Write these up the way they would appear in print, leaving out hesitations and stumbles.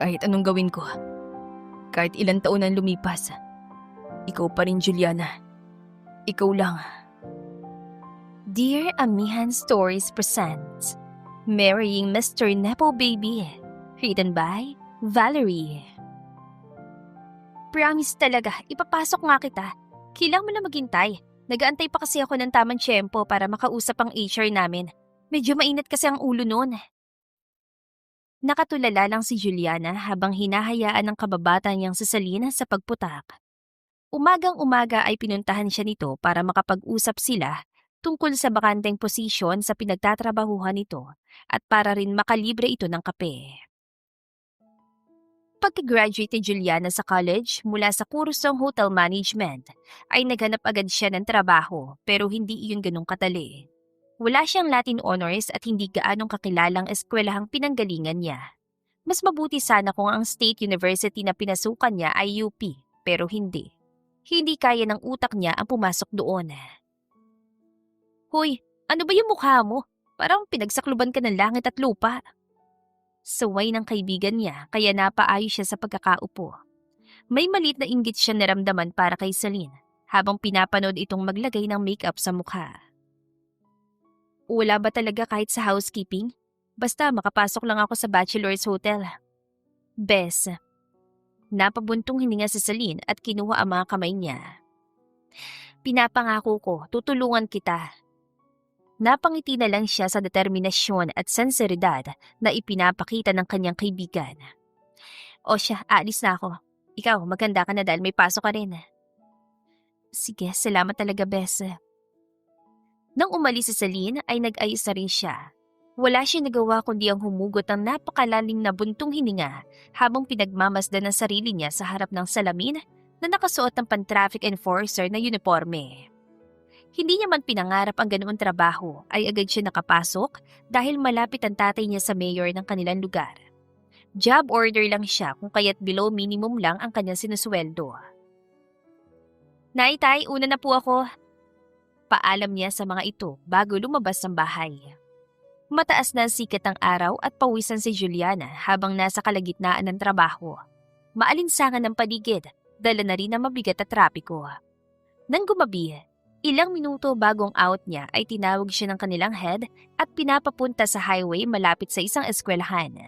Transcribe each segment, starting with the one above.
Kahit anong gawin ko, kahit ilang taon ang lumipas, ikaw pa rin, Juliana. Ikaw lang. Dear Amihan Stories presents Marrying Mr. Nepo Baby, written by Valerie. Promise talaga, ipapasok nga kita. Kailangan mo na maghintay. Nag-aantay pa kasi ako ng tamang tiyempo para makausap ang HR namin. Medyo mainit kasi ang ulo noon. Nakatulala lang si Juliana habang hinahayaan ng kababata niyang si Salina sa pagputak. Umagang-umaga ay pinuntahan siya nito para makapag-usap sila tungkol sa bakanteng posisyon sa pinagtatrabahuhan nito at para rin makalibre ito ng kape. Pagka-graduate ni Juliana sa college mula sa kursong hotel management, ay naghanap agad siya ng trabaho pero hindi iyon ganong kadali. Wala siyang Latin honors at hindi gaanong kakilalang eskwelahang pinanggalingan niya. Mas mabuti sana kung ang state university na pinasukan niya ay UP, pero hindi. Hindi kaya ng utak niya ang pumasok doon. Hoy, ano ba yung mukha mo? Parang pinagsakluban ka ng langit at lupa. Saway ng kaibigan niya kaya napaayos siya sa pagkakaupo. May maliit na inggit siya naramdaman para kay Celine habang pinapanood itong maglagay ng makeup sa mukha. Wala ba talaga kahit sa housekeeping? Basta makapasok lang ako sa bachelor's hotel. Bes. Napabuntong hininga si Celine at kinuha ang mga kamay niya. Pinapangako ko, tutulungan kita. Napangiti na lang siya sa determinasyon at senseridad na ipinapakita ng kanyang kaibigan. O siya, aalis na ako. Ikaw, maganda ka na dahil may pasok ka rin. Sige, salamat talaga, Bes. Nang umalis si Celine ay nag-ayos na rin siya. Wala siya nagawa kundi ang humugot ng napakalaling na buntong hininga habang pinagmamasdan ng sarili niya sa harap ng salamin na nakasuot ng pan-traffic enforcer na uniforme. Hindi niya man pinangarap ang ganoong trabaho ay agad siya nakapasok dahil malapit ang tatay niya sa mayor ng kanilang lugar. Job order lang siya kung kaya't below minimum lang ang kanyang sinusweldo. Nay, tay, una na po ako. Paalam niya sa mga ito bago lumabas ng bahay. Mataas na ang sikat ng araw at pawisan si Juliana habang nasa kalagitnaan ng trabaho. Maalinsangan ng paligid, dala na rin ang mabigat at trapiko. Nang gumabi, ilang minuto bagong out niya ay tinawag siya ng kanilang head at pinapapunta sa highway malapit sa isang eskwelahan.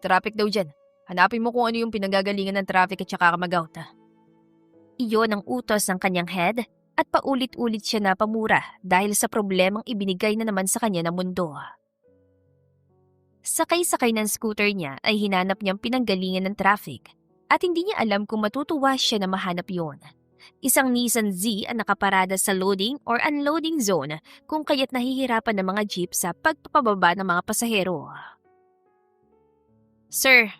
Traffic daw dyan. Hanapin mo kung ano yung pinagagalingan ng traffic at saka ka mag-out. Iyon ang utos ng kanyang head at paulit-ulit siya na pamura dahil sa problemang ibinigay na naman sa kanya ng mundo. Sakay-sakay ng scooter niya ay hinanap niyang pinanggalingan ng traffic at hindi niya alam kung matutuwa siya na mahanap yon. Isang Nissan Z ang nakaparada sa loading or unloading zone kung kaya't nahihirapan ng mga jeep sa pagpapababa ng mga pasahero. Sir,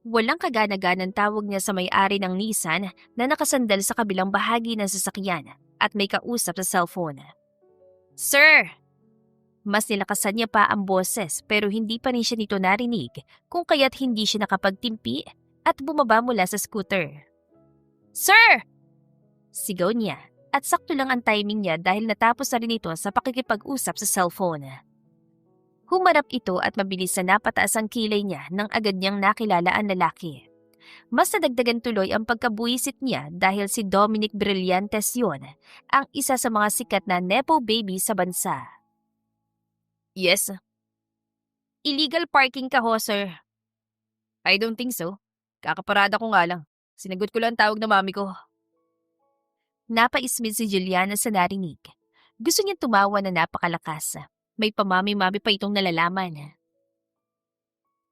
walang kagana-ganang tawag niya sa may-ari ng Nissan na nakasandal sa kabilang bahagi ng sasakyan at may kausap sa cellphone. Sir! Mas nilakasan niya pa ang boses pero hindi pa rin siya nito narinig kung kaya't hindi siya nakapagtimpi at bumaba mula sa scooter. Sir! Sigaw niya at sakto lang ang timing niya dahil natapos na rin ito sa pakikipag-usap sa cellphone. Humarap ito at mabilis na napataas ang kilay niya nang agad niyang nakilala ang lalaki. Mas nadagdagan tuloy ang pagkabuisit niya dahil si Dominic Brillantes yun, ang isa sa mga sikat na Nepo baby sa bansa. Yes? Illegal parking ka ho, sir. I don't think so. Kakaparada ko nga lang. Sinagot ko lang ang tawag ng mami ko. Napaismid si Juliana sa narinig. Gusto niyang tumawa na napakalakas. May pamami-mami pa itong nalalaman.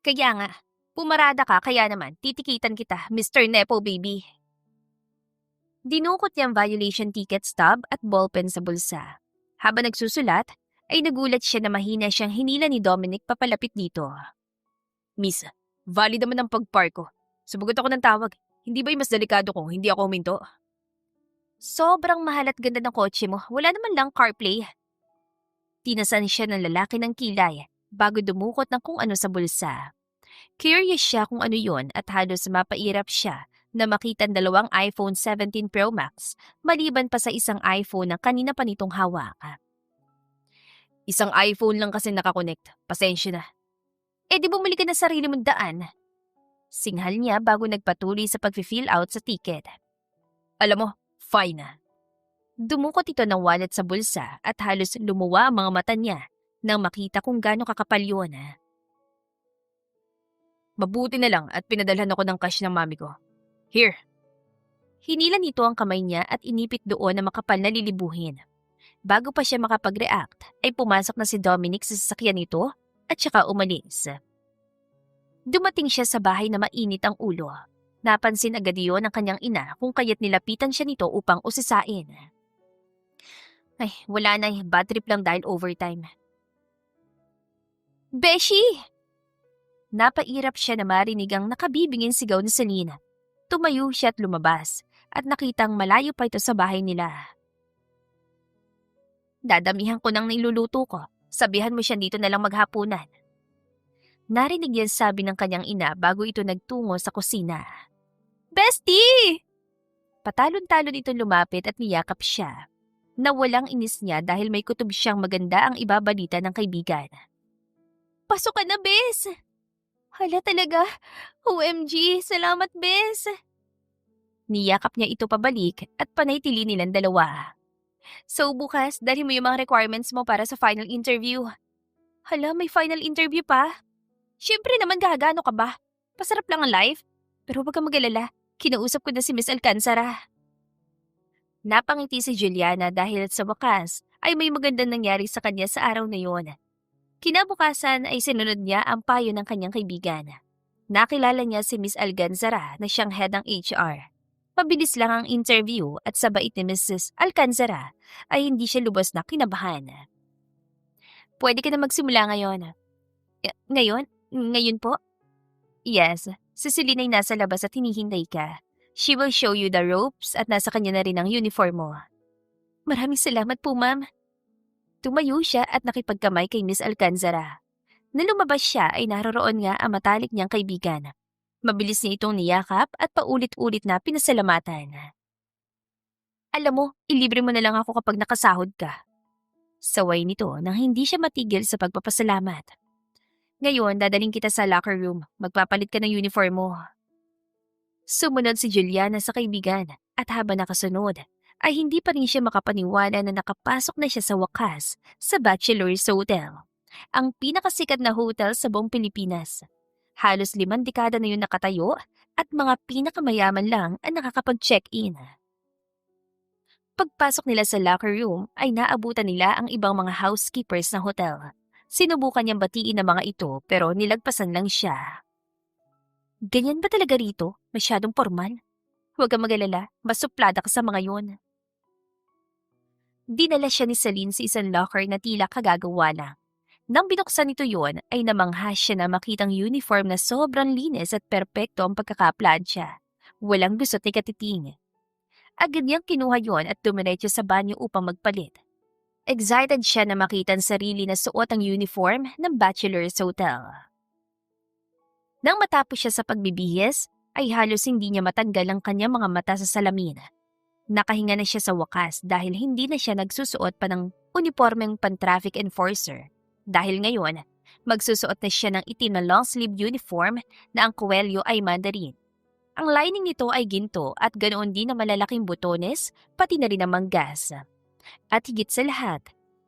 Kaya nga, pumarada ka kaya naman titikitan kita, Mr. Nepo baby. Dinukot niya ang violation ticket stub at ballpen sa bulsa. Habang nagsusulat, ay nagulat siya na mahina siyang hinila ni Dominic papalapit dito. Miss, valid naman ang pag-park ko. Sumagot ako ng tawag. Hindi ba'y mas delikado kung hindi ako huminto? Sobrang mahal at ganda ng kotse mo. Wala naman lang CarPlay. Tinasan siya ng lalaki ng kilay bago dumukot ng kung ano sa bulsa. Curious siya kung ano yon at halos mapairap siya na makita ang dalawang iPhone 17 Pro Max maliban pa sa isang iPhone na kanina pa nitong hawak. Isang iPhone lang kasi nakakonect. Pasensya na. di bumili ka na sarili mong daan. Singhal niya bago nagpatuloy sa pag-fill out sa ticket. Alam mo, fine. Dumukot ito ng wallet sa bulsa at halos lumuwa ang mga mata niya nang makita kung gaano kakapal yun. Mabuti na lang at pinadalhan ako ng cash ng mami ko. Here. Hinila nito ang kamay niya at inipit doon na makapal na lilibuhin. Bago pa siya makapag-react, ay pumasok na si Dominic sa sasakyan nito at saka umalis. Dumating siya sa bahay na mainit ang ulo. Napansin agad iyon ng kanyang ina kung kaya't nilapitan siya nito upang usisain. Ay, wala na, bad trip lang dahil overtime. Beshi! Napairap siya na marinig ang nakabibingin sigaw ni Selena. Tumayo siya at lumabas at nakitang malayo pa ito sa bahay nila. Dadamihan ko ng niluluto ko. Sabihan mo siya dito na lang maghapunan. Narinig yan sabi ng kanyang ina bago ito nagtungo sa kusina. Bestie! Patalon-talon ito lumapit at niyakap siya. Nawalang inis niya dahil may kutob siyang maganda ang ibabalita ng kaibigan. Pasok ka na, Bes! Hala talaga. OMG, salamat, Bes! Niyakap niya ito pabalik at panaytili nilang dalawa. So bukas, dalhin mo yung mga requirements mo para sa final interview. Hala, may final interview pa? Siyempre naman gagano ka ba? Pasarap lang ang life. Pero huwag kang mag-alala, kinausap ko na si Miss Alcanzara. Napangiti si Juliana dahil sa wakas ay may magandang nangyari sa kanya sa araw na yon. Kinabukasan ay sinunod niya ang payo ng kanyang kaibigan. Nakilala niya si Miss Alcanzara na siyang head ng HR. Mabilis lang ang interview at sa bait ni Mrs. Alcanzara ay hindi siya lubos na kinabahan. Pwede ka na magsimula ngayon. Ngayon? Ngayon po? Yes, si Celine ay nasa labas at hinihintay ka. She will show you the ropes at nasa kanya na rin ang uniform mo. Maraming salamat po, ma'am. Tumayo siya at nakipagkamay kay Miss Alcanzara. Nang lumabas siya ay naroroon nga ang matalik niyang kaibigan. Mabilis niya itong niyakap at paulit-ulit na pinasalamatan. Alam mo, ilibre mo na lang ako kapag nakasahod ka. Saway nito nang hindi siya matigil sa pagpapasalamat. Ngayon, dadaling kita sa locker room. Magpapalit ka ng uniform mo. Sumunod si Juliana sa kaibigan at habang nakasunod, ay hindi pa rin siya makapaniwala na nakapasok na siya sa wakas sa Bachelor's Hotel. Ang pinakasikat na hotel sa buong Pilipinas. Halos 5 dekada na yun nakatayo at mga pinakamayaman lang ang nakakapag-check-in. Pagpasok nila sa locker room ay naabutan nila ang ibang mga housekeepers ng hotel. Sinubukan niyang batiin ang mga ito pero nilagpasan lang siya. Ganyan ba talaga rito? Masyadong formal? Huwag kang mag-alala, mas suplada ka sa mga yun. Dinala siya ni Celine sa isang locker na tila kagagawa lang. Nang binuksan ito yun, ay namangha siya na makitang uniform na sobrang linis at perpekto ang pagkakaplansya. Walang gusot ni katiting. Agad niyang kinuha yon at dumiretso sa banyo upang magpalit. Excited siya na makita ang sarili na suot ang uniform ng Bachelor's Hotel. Nang matapos siya sa pagbibihis, ay halos hindi niya matanggal ang kanyang mga mata sa salamin. Nakahinga na siya sa wakas dahil hindi na siya nagsusuot pa ng uniformeng pan-traffic enforcer. Dahil ngayon, magsusuot na siya ng itim na long-sleeve uniform na ang kuwelyo ay mandarin. Ang lining nito ay ginto at ganoon din na malalaking butones, pati na rin ang manggas. At higit sa lahat,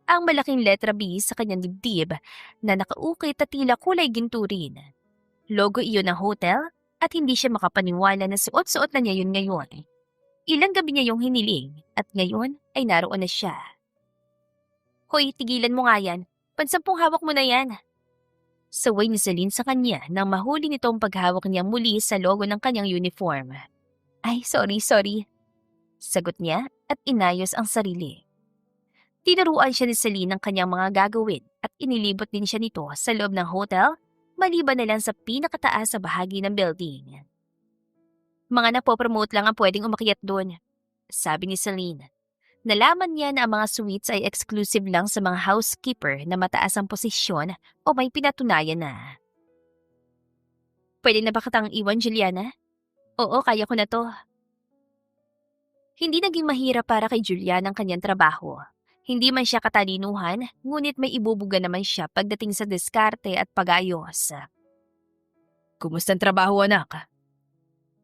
ang malaking letra B sa kanyang dibdib na nakaukit at tila kulay ginto rin. Logo iyon ng hotel at hindi siya makapaniwala na suot-suot na niya yun ngayon. Ilang gabi niya yung hiniling at ngayon ay naroon na siya. Hoy, tigilan mo nga yan. Pansampung hawak mo na yan. Saway ni Celine sa kanya nang mahuli nito ang paghawak niya muli sa logo ng kanyang uniform. Ay, sorry. Sagot niya at inayos ang sarili. Tinuruan siya ni Celine ng kanyang mga gagawin at inilibot din siya nito sa loob ng hotel, maliban na lang sa pinakataas sa bahagi ng building. Mga napopromote lang ang pwedeng umakyat doon, sabi ni Celine. Nalaman niya na ang mga suites ay exclusive lang sa mga housekeeper na mataas ang posisyon o may pinatunayan na. Pwede na ba kitang iwan, Juliana? Oo, kaya ko na to. Hindi naging mahirap para kay Juliana ang kanyang trabaho. Hindi man siya katalinuhan, ngunit may ibubuga naman siya pagdating sa diskarte at pag-ayos. Kumusta ang trabaho, anak?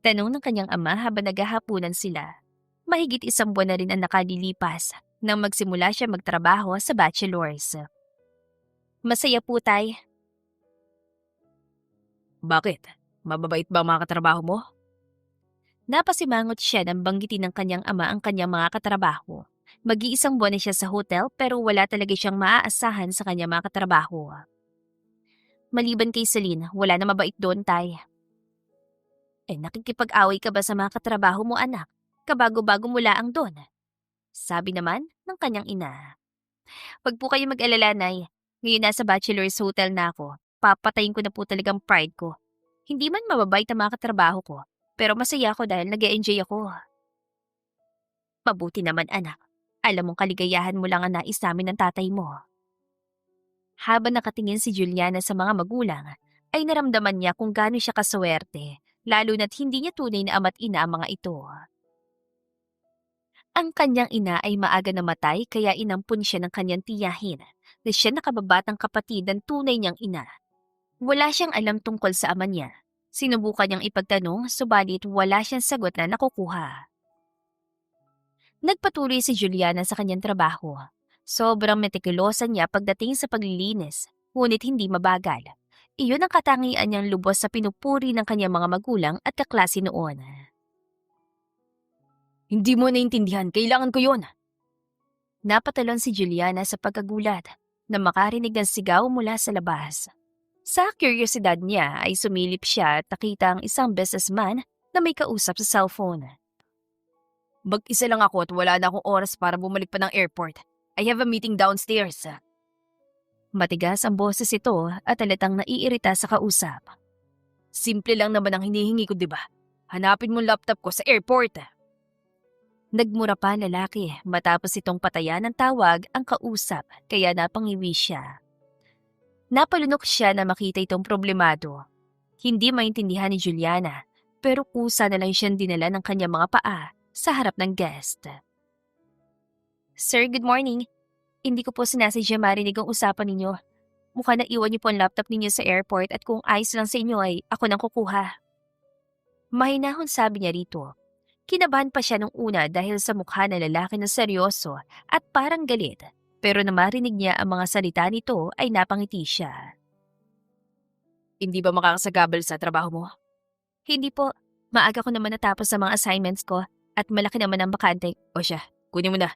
Tanong ng kanyang ama habang naghahapunan sila. Mahigit 1 buwan na rin ang nakalilipas nang magsimula siya magtrabaho sa bachelor's. Masaya po, tay. Bakit? Mababait ba ang mga katrabaho mo? Napasimangot siya nang banggitin ng kanyang ama ang kanyang mga katrabaho. Mag-iisang buwan na siya sa hotel pero wala talaga siyang maaasahan sa kanyang mga katrabaho. Maliban kay Celine, wala na mabait doon, tay. Nakikipag-away ka ba sa mga katrabaho mo, anak? Kabago-bago mo laang doon. Sabi naman ng kanyang ina. Wag po kayo mag-alala, nay. Ngayon nasa bachelor's hotel na ako. Papatayin ko na po talagang pride ko. Hindi man mababait ang mga katrabaho ko, pero masaya ako dahil nag-e-enjoy ako. Mabuti naman, anak. Alam mong kaligayahan mo lang ang nais namin ng tatay mo. Habang nakatingin si Juliana sa mga magulang, ay naramdaman niya kung gaano siya kaswerte, lalo na't hindi niya tunay na ama't ina ang mga ito. Ang kanyang ina ay maaga namatay kaya inampun siya ng kanyang tiyahin na siya nakababatang kapatid ng tunay niyang ina. Wala siyang alam tungkol sa ama niya. Sinubukan niyang ipagtanong subalit wala siyang sagot na nakukuha. Nagpatuloy si Juliana sa kanyang trabaho. Sobrang metikulosa niya pagdating sa paglilinis, ngunit hindi mabagal. Iyon ang katangian niyang lubos sa pinupuri ng kanyang mga magulang at kaklase noon. Hindi mo naintindihan, kailangan ko yon. Napatalon si Juliana sa pagkagulat na makarinig ng sigaw mula sa labas. Sa kuryosidad niya ay sumilip siya at nakita ang isang businessman na may kausap sa cellphone. Mag-isa lang ako at wala na akong oras para bumalik pa ng airport. I have a meeting downstairs. Matigas ang boses ito at halatang naiirita sa kausap. Simple lang naman ang hinihingi ko, di ba? Hanapin mo laptop ko sa airport. Nagmura pa ang lalaki matapos itong patayan ng tawag ang kausap kaya napangiwi siya. Napalunok siya na makita itong problemado. Hindi maintindihan ni Juliana pero kusa na lang siyang dinala ng kanyang mga paa sa harap ng guest. Sir, good morning. Hindi ko po sinasadya marinig ang usapan ninyo. Mukha na iwan niyo po ang laptop ninyo sa airport at kung ayos lang sa inyo ay ako nang kukuha. Mahinahon sabi niya rito. Kinabahan pa siya nung una dahil sa mukha ng lalaki na seryoso at parang galit. Pero na marinig niya ang mga salita nito ay napangiti siya. Hindi ba makakasagabal sa trabaho mo? Hindi po. Maaga ko naman natapos sa mga assignments ko at malaki naman ang bakante. O siya, kunin mo na.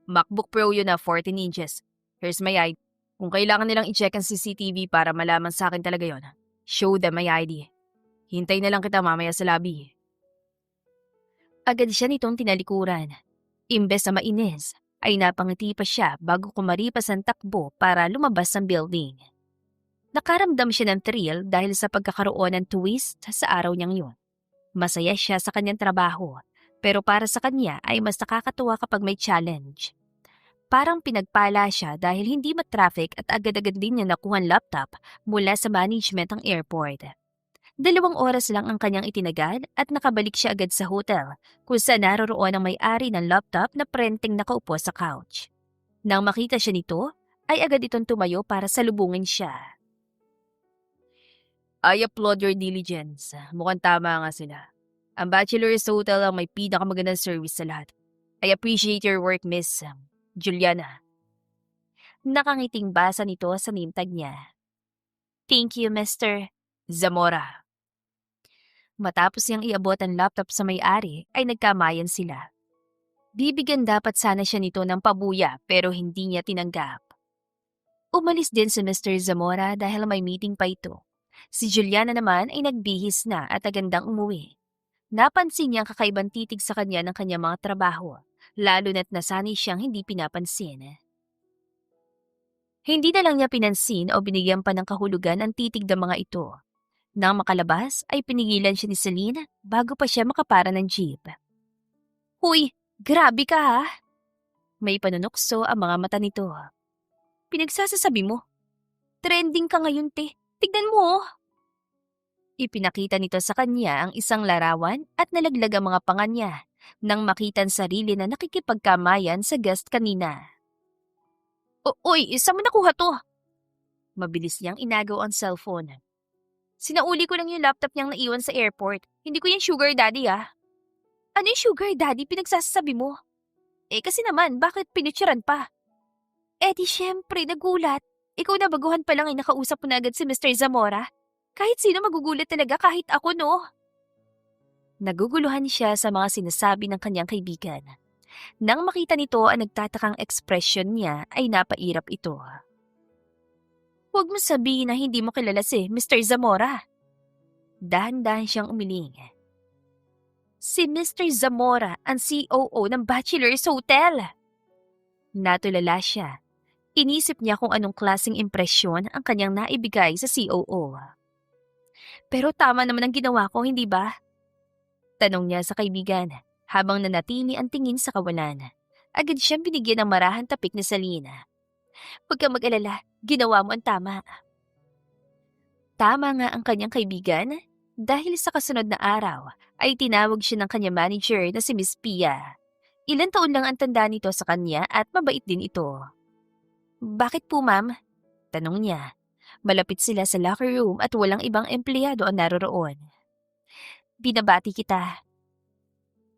MacBook Pro yun na 14 inches. Here's my ID. Kung kailangan nilang i-check ang CCTV para malaman sa akin talaga yon, show them my ID. Hintay na lang kita mamaya sa lobby. Agad siya nitong tinalikuran. Imbes na mainis, ay napangiti pa siya bago kumaripas ang takbo para lumabas ng building. Nakaramdam siya ng thrill dahil sa pagkakaroon ng twist sa araw niyang yun. Masaya siya sa kanyang trabaho, pero para sa kanya ay mas nakakatuwa kapag may challenge. Parang pinagpala siya dahil hindi matraffic at agad-agad din niya nakuha ang laptop mula sa management ng airport. 2 oras lang ang kanyang itinagal at nakabalik siya agad sa hotel kung saan naroroon ang may-ari ng laptop na prenteng nakaupo sa couch. Nang makita siya nito, ay agad itong tumayo para salubungin siya. I applaud your diligence. Mukhang tama nga sila. Ang Bachelor's Hotel ang may pinakamagandang service sa lahat. I appreciate your work, Miss Juliana. Nakangiting basa nito sa name tag niya. Thank you, Mr. Zamora. Matapos niyang iabot ang laptop sa may-ari, ay nagkamayan sila. Bibigyan dapat sana siya nito ng pabuya pero hindi niya tinanggap. Umalis din si Mr. Zamora dahil may meeting pa ito. Si Juliana naman ay nagbihis na at agandang umuwi. Napansin niya ang kakaibang titig sa kanya ng kanyang mga trabaho, lalo na't nasanay siyang hindi pinapansin. Hindi na lang niya pinansin o binigyan pa ng kahulugan ang titig ng mga ito. Nang makalabas ay pinigilan siya ni Celine bago pa siya makapara ng jeep. Huy, grabe ka ha! May panunokso ang mga mata nito. Pinagsasasabi mo? Trending ka ngayon, te. Tignan mo! Ipinakita nito sa kanya ang isang larawan at nalaglag ang mga panga niya nang makita ang sarili na nakikipagkamayan sa guest kanina. Uy, saan mo nakuha to? Mabilis niyang inagaw ang cellphone. Sinauli ko lang yung laptop niyang naiwan sa airport. Hindi ko yung sugar daddy Ano yung sugar daddy pinagsasabi mo? Kasi naman, bakit pinutsyaran pa? Di syempre, nagulat. Ikaw na baguhan pa lang ay nakausap mo na agad si Mr. Zamora. Kahit sino magugulat talaga, kahit ako no. Naguguluhan siya sa mga sinasabi ng kanyang kaibigan. Nang makita nito ang nagtatakang ekspresyon niya ay napairap ito. Huwag mo sabihin na hindi mo kilala si Mr. Zamora. Dahan-dahan siyang umiling. Si Mr. Zamora ang COO ng Bachelor's Hotel. Natulala siya. Inisip niya kung anong klaseng impresyon ang kanyang naibigay sa COO. Pero tama naman ang ginawa ko, hindi ba? Tanong niya sa kaibigan habang nanatili ang tingin sa kawalan. Agad siyang binigyan ng marahang tapik ni Salina. Huwag kang mag-alala, ginawa mo ang tama. Tama nga ang kanyang kaibigan dahil sa kasunod na araw ay tinawag siya ng kanyang manager na si Miss Pia. Ilan taon lang ang tanda nito sa kanya at mabait din ito. Bakit po ma'am? Tanong niya. Malapit sila sa locker room at walang ibang empleyado ang naroroon. Binabati kita.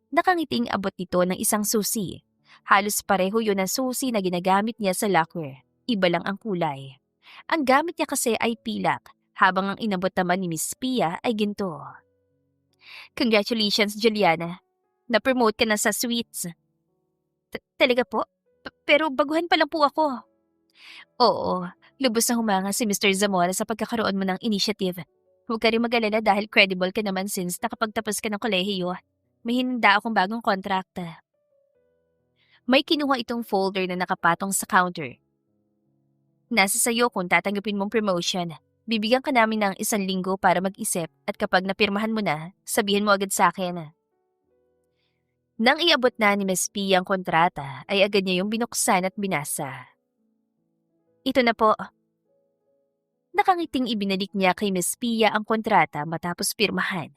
Nakangiting abot nito ng isang susi. Halos pareho yun ang susi na ginagamit niya sa locker. Iba lang ang kulay. Ang gamit niya kasi ay pilak, habang ang inabot naman ni Miss Pia ay ginto. Congratulations, Juliana. Na-promote ka na sa suites. Talaga po? Pero baguhan pa lang po ako. Oo, lubos na humanga si Mr. Zamora sa pagkakaroon mo ng initiative. Huwag ka rin mag-alala dahil credible ka naman since nakapagtapos ka ng kolehiyo. May hinanda akong bagong contract. May kinuha itong folder na nakapatong sa counter. Nasa sayo kung tatanggapin mong promotion. Bibigyan ka namin ng 1 linggo para mag-isip at kapag napirmahan mo na, sabihin mo agad sa akin. Nang iabot na ni Ms. P ang kontrata, ay agad niya yung binuksan at binasa. Ito na po. Nakangiting ibinalik niya kay Ms. Pia ang kontrata matapos pirmahan.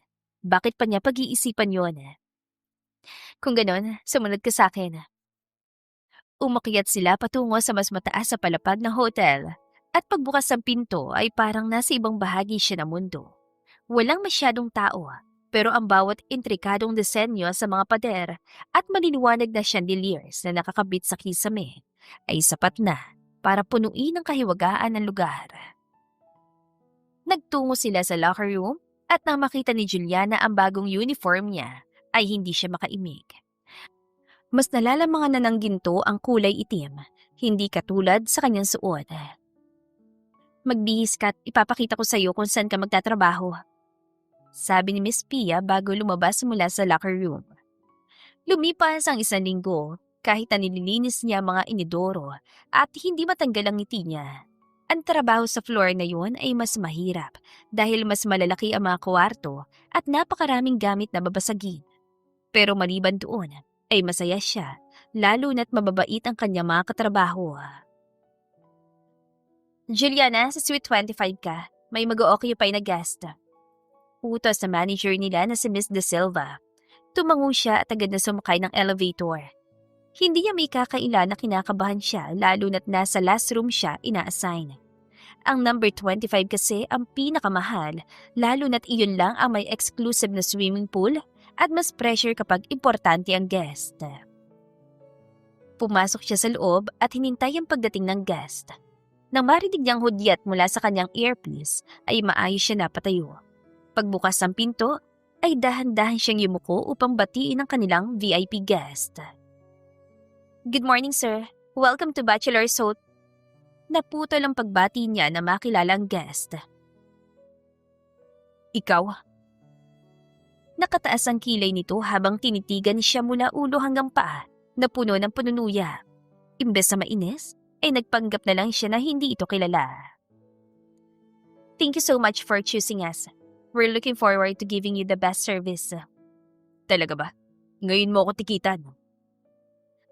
Bakit pa niya pag-iisipan yon? Kung ganon, sumunod ka sa akin. Umakyat sila patungo sa mas mataas sa palapag ng hotel at pagbukas ng pinto ay parang nasa ibang bahagi siya ng mundo. Walang masyadong tao pero ang bawat intrikadong disenyo sa mga pader at maliliwanag na chandeliers na nakakabit sa kisame ay sapat na para punuin ang kahiwagaan ng lugar. Nagtungo sila sa locker room at nang makita ni Juliana ang bagong uniform niya ay hindi siya makaimik. Mas nalalamangan na ng ginto ang kulay itim, hindi katulad sa kanyang suot. Magbihis ka at ipapakita ko sa iyo kung saan ka magtatrabaho. Sabi ni Miss Pia bago lumabas mula sa locker room. Lumipas ang 1 linggo kahit na nililinis niya mga inidoro at hindi matanggal ang ngiti niya. Ang trabaho sa floor na yun ay mas mahirap dahil mas malalaki ang mga kwarto at napakaraming gamit na babasagin. Pero maliban doon ay masaya siya, lalo na't mababait ang kanyang mga katrabaho. Juliana, sa suite 25 ka. May mag-o-occupy na guest. Utos sa manager nila na si Miss De Silva. Tumango siya at agad na sumakay ng elevator. Hindi niya may kakaila na kinakabahan siya lalo na't nasa last room siya ina-assign. Ang number 25 kasi ang pinakamahal lalo na't iyon lang ang may exclusive na swimming pool at mas pressure kapag importante ang guest. Pumasok siya sa loob at hinintay ang pagdating ng guest. Nang marinig niyang hudyat mula sa kanyang earpiece ay maayos siya napatayo. Pagbukas ng pinto ay dahan-dahan siyang yumuko upang batiin ang kanilang VIP guest. Good morning, sir. Welcome to Bachelor's Hotel. Naputol ang pagbati niya na makilala ang guest. Ikaw? Nakataas ang kilay nito habang tinitigan siya mula ulo hanggang paa na puno ng panunuya. Imbes na mainis, ay nagpanggap na lang siya na hindi ito kilala. Thank you so much for choosing us. We're looking forward to giving you the best service. Talaga ba? Ngayon mo ako tikitan.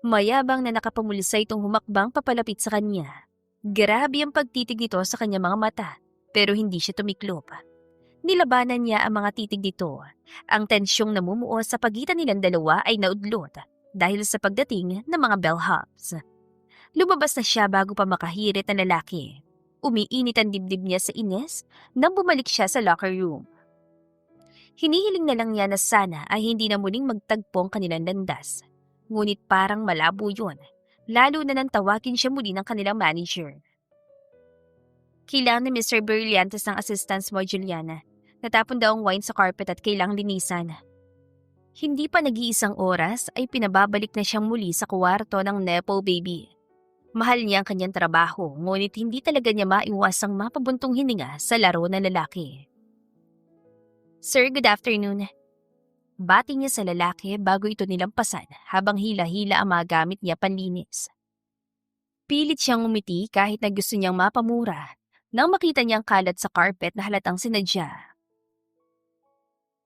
Mayabang na nakapamulisay itong humakbang papalapit sa kanya. Grabe ang pagtitig nito sa kanyang mga mata, pero hindi siya tumiklop. Nilabanan niya ang mga titig nito. Ang tensyong namumuo sa pagitan nilang dalawa ay naudlot dahil sa pagdating ng mga bellhops. Lumabas na siya bago pa makahirit ang lalaki. Umiinit ang dibdib niya sa inis nang bumalik siya sa locker room. Hinihiling na lang niya na sana ay hindi na muling magtagpo ang kanilang landas. Ngunit parang malabo yun, lalo na nang tawagin siya muli ng kanilang manager. Kailangan ni Mr. Brillantes ng assistance mo, Juliana. Natapon daw ang wine sa carpet at kailangang linisan. Hindi pa nag-iisang oras ay pinababalik na siyang muli sa kwarto ng Nepo baby. Mahal niya ang kanyang trabaho, ngunit hindi talaga niya maiwasang mapabuntong hininga sa laro ng lalaki. Sir, good afternoon. Bati niya sa lalaki bago ito nilampasan habang hila-hila ang mga gamit niya panlinis. Pilit siyang umiti kahit na gusto niyang mapamura nang makita niyang kalat sa carpet na halatang sinadya.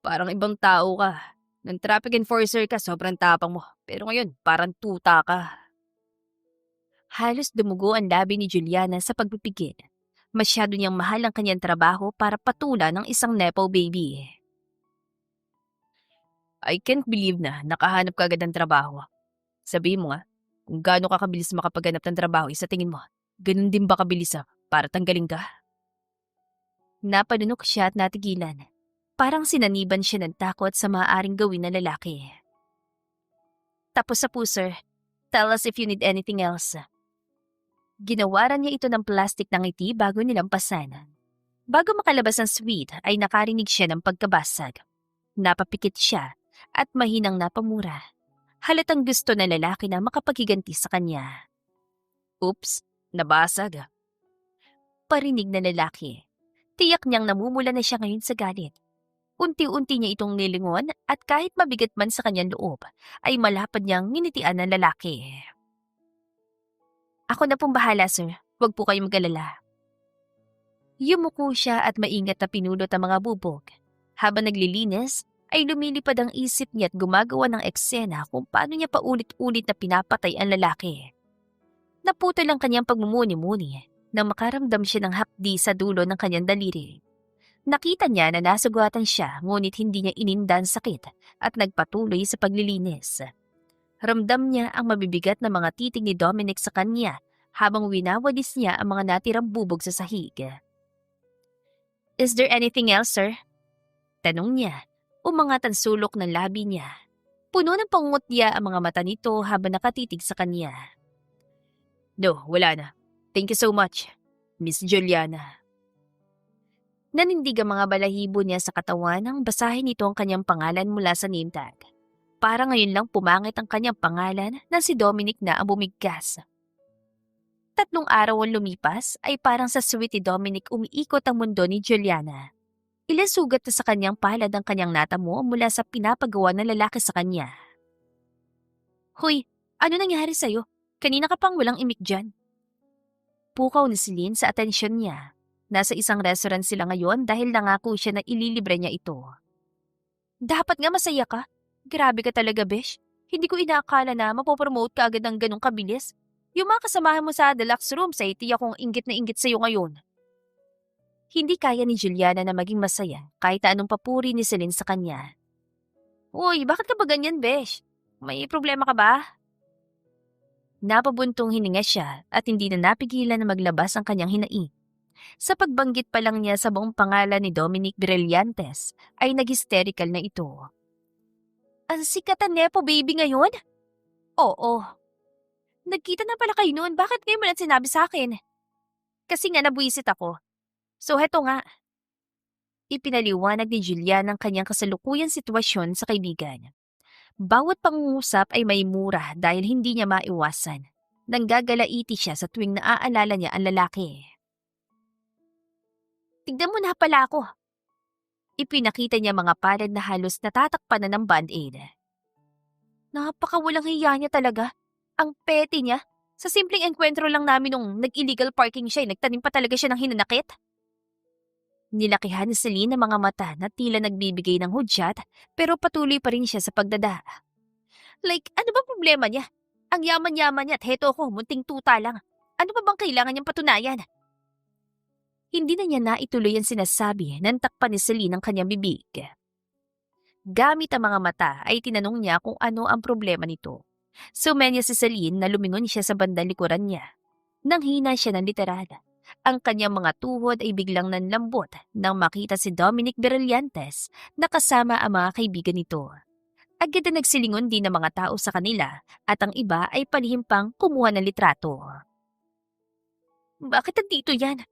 Parang ibang tao ka. Nang traffic enforcer ka, sobrang tapang mo. Pero ngayon, parang tuta ka. Halos dumugo ang labi ni Juliana sa pagpipigil. Masyado niyang mahal ang kanyang trabaho para patulan ng isang Nepo baby. I can't believe na nakahanap ka agad ng trabaho. Sabihin mo nga, kung gaano ka kabilis makapaghanap ng trabaho, sa tingin mo, ganun din ba kabilis para tanggalin ka? Napanunok siya at natigilan. Parang sinaniban siya ng takot sa maaaring gawin ng lalaki. Tapos sa po, sir. Tell us if you need anything else. Ginawaran niya ito ng plastic ng ngiti bago nilampasan. Bago makalabas ng suite ay nakarinig siya ng pagkabasag. Napapikit siya at mahinang napamura. Halatang gusto ng lalaki na makapaghiganti sa kanya. Oops, nabasag. Parinig na lalaki. Tiyak niyang namumula na siya ngayon sa galit. Unti-unti niya itong nilingon at kahit mabigat man sa kanyang loob, ay malapad niyang nginitian ng lalaki. Ako na pong bahala, sir. Huwag po kayong mag-alala. Yumuko siya at maingat na pinulot ang mga bubog. Habang naglilinis, ay lumilipad ang isip niya at gumagawa ng eksena kung paano niya paulit-ulit na pinapatay ang lalaki. Naputol ang kanyang pagmumuni-muni nang makaramdam siya ng hapdi sa dulo ng kanyang daliri. Nakita niya na nasugatan siya ngunit hindi niya ininda ang sakit at nagpatuloy sa paglilinis. Ramdam niya ang mabibigat na mga titig ni Dominic sa kanya habang winawadis niya ang mga natirang bubog sa sahig. Is there anything else, sir? Tanong niya, umangat ang sulok ng labi niya. Puno ng pangungutya ang mga mata nito habang nakatitig sa kanya. No, wala na. Thank you so much, Miss Juliana. Nanindig ang mga balahibo niya sa katawan nang basahin nito ang kanyang pangalan mula sa name tag. Para ngayon lang pumangit ang kanyang pangalan na si Dominic na ang bumigkas. 3 araw ang lumipas ay parang sa suwit ni Dominic umiikot ang mundo ni Juliana. Ilang sugat na sa kanyang palad ang kanyang natamo mula sa pinapagawa ng lalaki sa kanya. Hoy, ano nangyari sa'yo? Kanina ka pang walang imik dyan. Pukaw ni Celine sa atensyon niya. Nasa isang restaurant sila ngayon dahil nangako siya na ililibre niya ito. Dapat nga masaya ka. Grabe ka talaga, besh. Hindi ko inaakala na mapopromote ka agad ng ganong kabilis. Yung mga kasamahan mo sa deluxe room sa tiyak kong inggit na inggit sa'yo ngayon. Hindi kaya ni Juliana na maging masaya kahit anong papuri ni Celine sa kanya. Uy, bakit ka ba ganyan, besh? May problema ka ba? Napabuntong hininga siya at hindi na napigilan na maglabas ang kanyang hinaing. Sa pagbanggit pa lang niya sa buong pangalan ni Dominic Brillantes ay nag-hysterical na ito. Ang sikat na Nepo baby ngayon? Oo. Nagkita na pala kayo noon, bakit ngayon mo lang sinabi sa akin? Kasi nga nabuisit ako. So heto nga. Ipinaliwanag ni Julian ang kanyang kasalukuyang sitwasyon sa kaibigan. Bawat pangungusap ay may mura dahil hindi niya maiwasan. Nanggagalaiti siya sa tuwing naaalala niya ang lalaki. Tignan mo na pala ako. Ipinakita niya mga palad na halos natatakpan na ng band-aid. Napakawalang hiya niya talaga. Ang petty niya. Sa simpleng enkwentro lang namin nung nag-illegal parking siya, nagtanim pa talaga siya ng hinanakit. Nilakihan ni Celine ang mga mata na tila nagbibigay ng hudyat pero patuloy pa rin siya sa pagdada. Like, ano ba problema niya? Ang yaman-yaman niya at heto ko, munting tuta lang. Ano pa bang kailangan niyang patunayan? Hindi na niya naituloy ang sinasabi nang takpan ni Celine ang kanyang bibig. Gamit ang mga mata ay tinanong niya kung ano ang problema nito. Sumenya si Celine na lumingon siya sa bandang likuran niya. Nanghina siya ng literal. Ang kanyang mga tuhod ay biglang nanlambot nang makita si Dominic Brillantes na kasama ang mga kaibigan nito. Agad na nagsilingon din ng mga tao sa kanila at ang iba ay palihim pang kumuha ng litrato. Bakit nandito yan?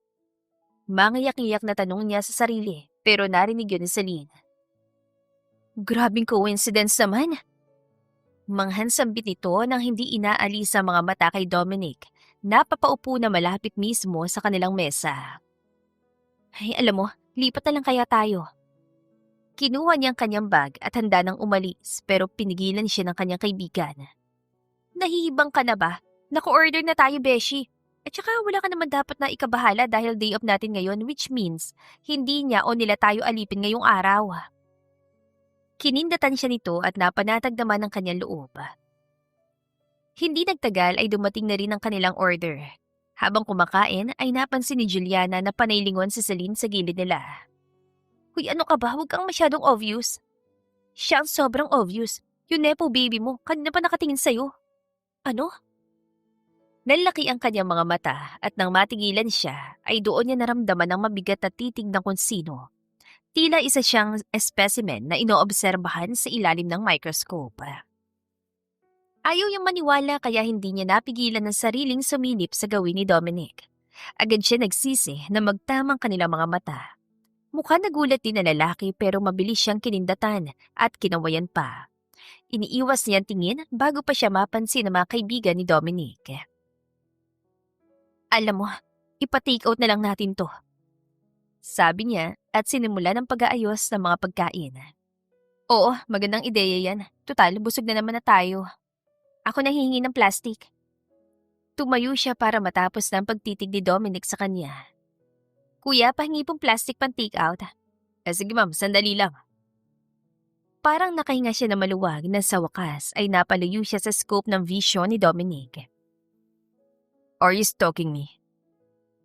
Mangiyak-iyak na tanong niya sa sarili pero narinig yun ni Celine. Grabing coincidence naman. Manghansambit nito nang hindi inaalis sa mga mata kay Dominic. Napapaupo na malapit mismo sa kanilang mesa. Ay, alam mo, lipat na lang kaya tayo. Kinuha niya ang kanyang bag at handa nang umalis pero pinigilan siya ng kanyang kaibigan. Nahihibang ka na ba? Nako-order na tayo, Beshi. At saka wala ka naman dapat na ikabahala dahil day off natin ngayon, which means hindi niya o nila tayo alipin ngayong araw. Kinindatan siya nito at napanatag naman ang kanyang loob. Hindi nagtagal ay dumating na rin ang kanilang order. Habang kumakain ay napansin ni Juliana na panaylingon si Celine sa gilid nila. Huy, ano ka ba? Huwag kang masyadong obvious. Siya ang sobrang obvious. Yung nepo baby mo, kanina pa nakatingin sa'yo. Ano? Nalaki ang kanyang mga mata at nang matigilan siya ay doon niya naramdaman ang mabigat na titig ng kung sino. Tila isa siyang specimen na inoobserbahan sa ilalim ng microscope. Ayaw niyang maniwala kaya hindi niya napigilan ng sariling sumilip sa gawin ni Dominic. Agad siya nagsisi na magtamang kanilang mga mata. Mukha nagulat din na lalaki pero mabilis siyang kinindatan at kinawayan pa. Iniiwas niya ang tingin bago pa siya mapansin ng mga kaibigan ni Dominic. Alam mo, ipa-take out na lang natin to. Sabi niya at sinimula ng pag-aayos ng mga pagkain. Oo, magandang ideya yan. Tutal, busog na naman na tayo. Ako nahihingi ng plastic. Tumayo siya para matapos ng pagtitig ni Dominic sa kanya. Kuya, pahingi pong plastic pang take out. Sige ma'am, sandali lang. Parang nakahinga siya na maluwag na sa wakas ay napalayo siya sa scope ng vision ni Dominic. Are you stalking me?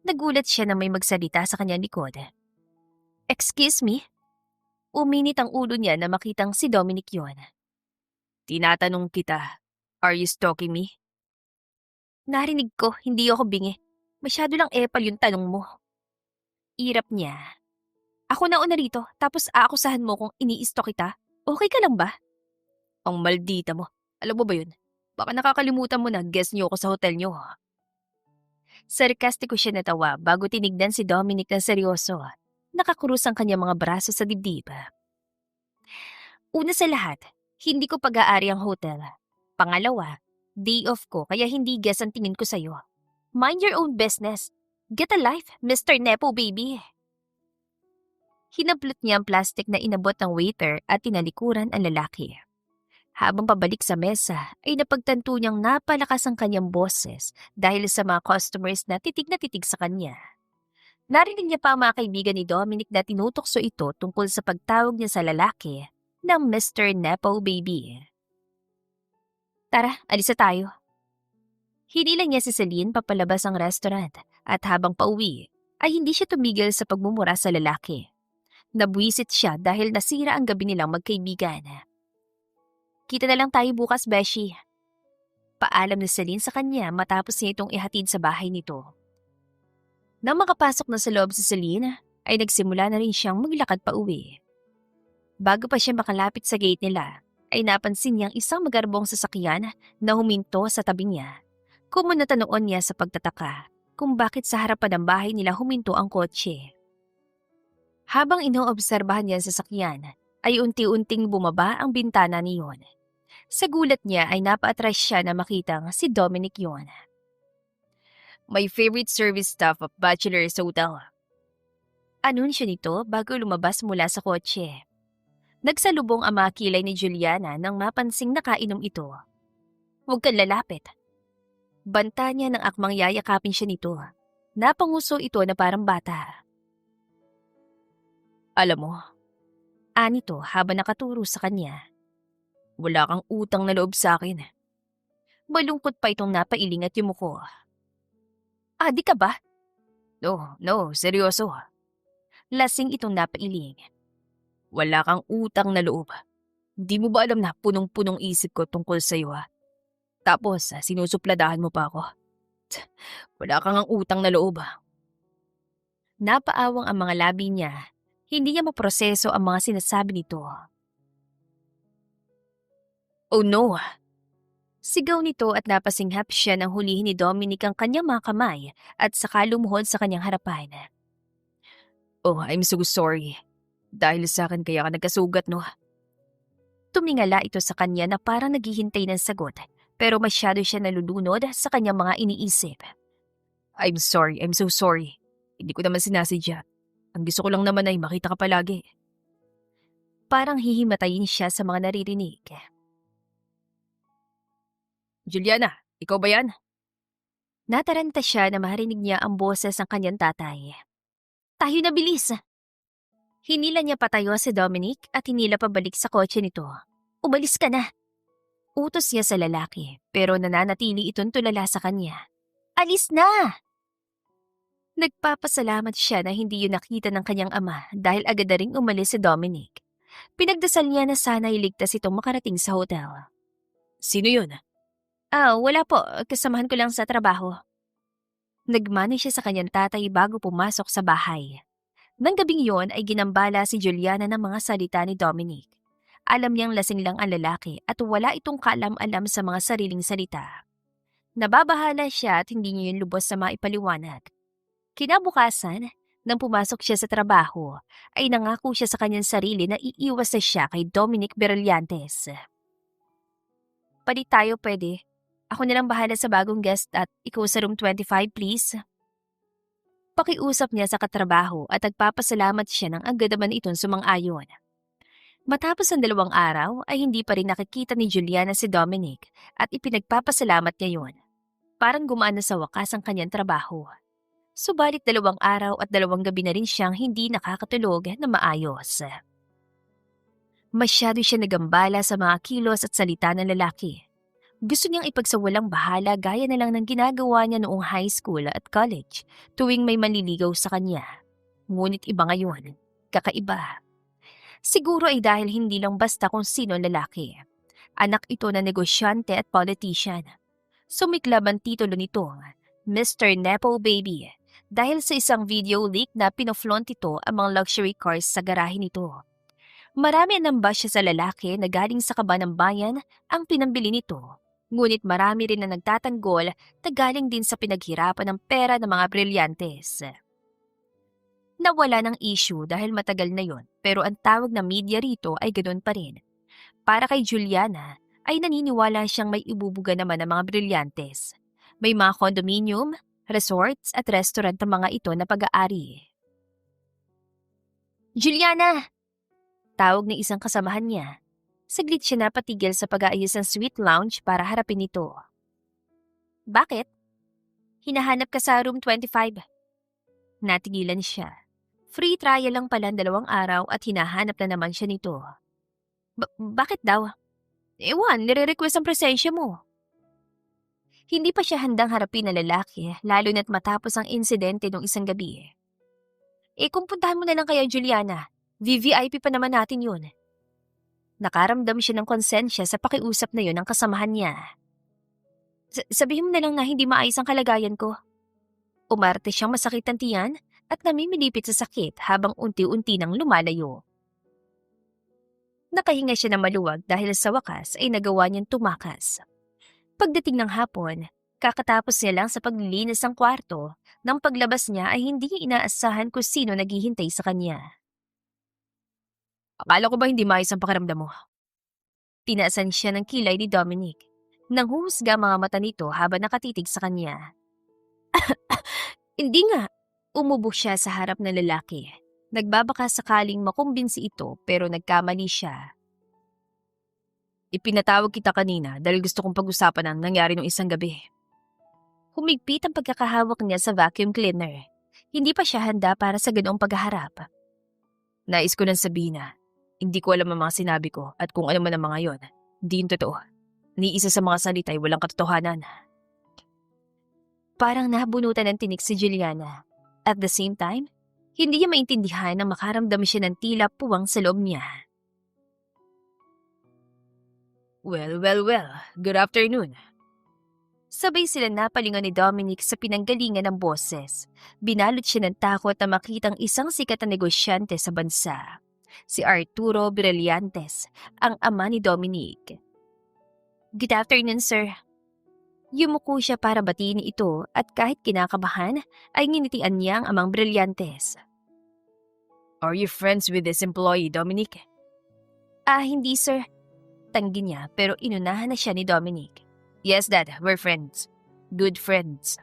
Nagulat siya na may magsalita sa kanyang likod. Excuse me? Uminit ang ulo niya na makitang si Dominic yon. Tinatanong kita, are you stalking me? Narinig ko, hindi ako bingi. Masyado lang epal yung tanong mo. Irap niya. Ako na una rito, tapos aakusahan mo kung ini-stalk kita. Okay ka lang ba? Ang maldita mo. Alam mo ba yun? Baka nakakalimutan mo na guest niyo ako sa hotel niyo. Sarkastiko siya natawa bago tinignan si Dominic na seryoso. Nakakrus ang kanyang mga braso sa dibdib. Una sa lahat, hindi ko pag-aari ang hotel. Pangalawa, day off ko kaya hindi guest ang tingin ko sa'yo. Mind your own business. Get a life, Mr. Nepo baby. Hinablot niya ang plastic na inabot ng waiter at tinalikuran ang lalaki. Habang pabalik sa mesa, ay napagtanto niyang napalakas ang kanyang boses dahil sa mga customers na titig sa kanya. Narinig niya pa ang mga kaibigan ni Dominic na tinutokso ito tungkol sa pagtawag niya sa lalaki ng Mr. Nepo baby. Tara, alis na tayo. Hinilang niya si Celine papalabas ang restaurant at habang pauwi ay hindi siya tumigil sa pagmumura sa lalaki. Nabwisit siya dahil nasira ang gabi nilang magkaibigan. Kita na lang tayo bukas, Beshi. Paalam ni Celine sa kanya matapos niya itong ihatid sa bahay nito. Nang makapasok na sa loob si Celine, ay nagsimula na rin siyang maglakad pa uwi. Bago pa siya makalapit sa gate nila, ay napansin niyang isang magarbong sasakyan na huminto sa tabi niya. Kumunata noon niya sa pagtataka kung bakit sa harapan ng bahay nila huminto ang kotse. Habang inoobserbahan niya ang sasakyan, ay unti-unting bumaba ang bintana niyon. Sa gulat niya ay napaatras siya na makitang si Dominic yon. My favorite service staff of Bachelor's Hotel. Anunsyo nito bago lumabas mula sa kotse. Nagsalubong ang mga kilay ni Juliana nang mapansing nakainom ito. Huwag kang lalapit. Banta niya ng akmang yayakapin siya nito. Napanguso ito na parang bata. Alam mo, anito habang nakaturo sa kanya. Wala kang utang na loob sa akin. Malungkot pa itong napailing at yumuko. Di ka ba? No, seryoso. Lasing itong napailing. Wala kang utang na loob. Di mo ba alam na punong-punong isip ko tungkol sa'yo Tapos sinusupladahan mo pa ako. Wala kang ang utang na loob Napaawang ang mga labi niya. Hindi niya maproseso ang mga sinasabi nito. Oh no! Sigaw nito at napasinghap siya nang hulihin ni Dominic ang kanyang mga kamay at saka lumuhod sa kanyang harapan. Oh, I'm so sorry. Dahil sa akin kaya ka nagkasugat, no? Tumingala ito sa kanya na parang naghihintay ng sagot pero masyado siya nalulunod sa kanyang mga iniisip. I'm sorry, I'm so sorry. Hindi ko naman sinasadya. Ang gusto ko lang naman ay makita ka palagi. Parang hihimatayin siya sa mga naririnig. Juliana, ikaw ba yan? Nataranta siya na marinig niya ang boses ng kanyang tatay. Tayo na bilis! Hinila niya patayo si Dominic at hinila pabalik sa kotse nito. Umalis ka na! Utos niya sa lalaki pero nananatili itong tulala sa kanya. Alis na! Nagpapasalamat siya na hindi yun nakita ng kanyang ama dahil agad na ring umalis si Dominic. Pinagdasal niya na sana iligtas itong makarating sa hotel. Sino yun? Wala po. Kasamahan ko lang sa trabaho. Nagmano siya sa kanyang tatay bago pumasok sa bahay. Nang gabing yon ay ginambala si Juliana ng mga salita ni Dominic. Alam niyang lasing lang ang lalaki at wala itong kaalam-alam sa mga sariling salita. Nababahala siya at hindi niya yun lubos sa maipaliwanag. Kinabukasan, nang pumasok siya sa trabaho, ay nangako siya sa kanyang sarili na iiwas na siya kay Dominic Berliantes. Palit tayo pwede. Ako nilang bahala sa bagong guest at ikaw sa room 25 please. Pakiusap niya sa katrabaho at nagpapasalamat siya ng agad naman itong sumang-ayon. Matapos ang 2 araw ay hindi pa rin nakikita ni Juliana si Dominic at ipinagpapasalamat niya yun. Parang gumaan na sa wakas ang kanyang trabaho. Subalit 2 araw at 2 gabi na rin siyang hindi nakakatulog na maayos. Masyado siya nagambala sa mga kilos at salita ng lalaki. Gusto niyang ipagsawalang bahala gaya na lang ng ginagawa niya noong high school at college tuwing may manliligaw sa kanya. Ngunit iba ngayon, kakaiba. Siguro ay dahil hindi lang basta kung sino ang lalaki. Anak ito na negosyante at politician. Sumiklab ang titulo nito, Mr. Nepo Baby, dahil sa isang video leak na pinoflaunt ito ang mga luxury cars sa garahe nito. Marami ang siya sa lalaki na galing sa kaba ng bayan ang pinambili nito. Ngunit marami rin na nagtatanggol na galing din sa pinaghirapan ng pera ng mga brilyantes. Nawala ng issue dahil matagal na yon pero ang tawag na media rito ay ganoon pa rin. Para kay Juliana ay naniniwala siyang may ibubuga naman ng mga brilyantes. May mga condominium, resorts at restaurant ng mga ito na pag-aari. Juliana! Tawag ng isang kasamahan niya. Saglit siya napatigil sa pag-aayos ng suite lounge para harapin ito. Bakit? Hinahanap ka sa room 25. Natigilan siya. Free trial lang pala 2 araw at hinahanap na naman siya nito. Bakit daw? Ewan, nire-request ang presensya mo. Hindi pa siya handang harapin na lalaki, lalo na't matapos ang insidente nung isang gabi. Kung puntahan mo na lang kaya Juliana, VVIP pa naman natin yun. Nakaramdam siya ng konsensya sa pakiusap na yun ng kasamahan niya. Sabihin mo na lang na hindi maayos ang kalagayan ko. Umarte siyang masakit ang tiyan at namimilipit sa sakit habang unti-unti nang lumalayo. Nakahinga siya ng maluwag dahil sa wakas ay nagawa niyang tumakas. Pagdating ng hapon, kakatapos niya lang sa paglilinis ng kwarto, nang paglabas niya ay hindi niya inaasahan kung sino naghihintay sa kanya. Akala ko ba hindi maayos ang pakiramdam mo? Tinaasan siya ng kilay ni Dominic. Nanghuhusga mga mata nito habang nakatitig sa kanya. Hindi nga. Umubo siya sa harap ng lalaki. Nagbabaka sakaling makumbinsi ito pero nagkamali siya. Ipinatawag kita kanina dahil gusto kong pag-usapan ang nangyari nung isang gabi. Humigpit ang pagkakahawak niya sa vacuum cleaner. Hindi pa siya handa para sa ganoong paghaharap. Nais ko nang sabihin na hindi ko alam ang mga sinabi ko at kung ano man ang mga yon, hindi yun totoo. Ni isa sa mga salita ay walang katotohanan. Parang nabunutan ng tinik si Juliana. At the same time, hindi niya maintindihan na makaramdam siya ng tila puwang sa loob niya. Well, good afternoon. Sabay sila napalingon ni Dominic sa pinanggalingan ng boses. Binalot siya ng takot na makitang isang sikat na negosyante sa bansa. Si Arturo Brillantes, ang ama ni Dominic. Good afternoon, sir. Yumuko siya para batiin ito at kahit kinakabahan ay nginitian niya ang amang Brillantes. Are you friends with this employee, Dominic? Hindi sir. Tanggi niya pero inunahan na siya ni Dominic. Yes, Dad. We're friends. Good friends.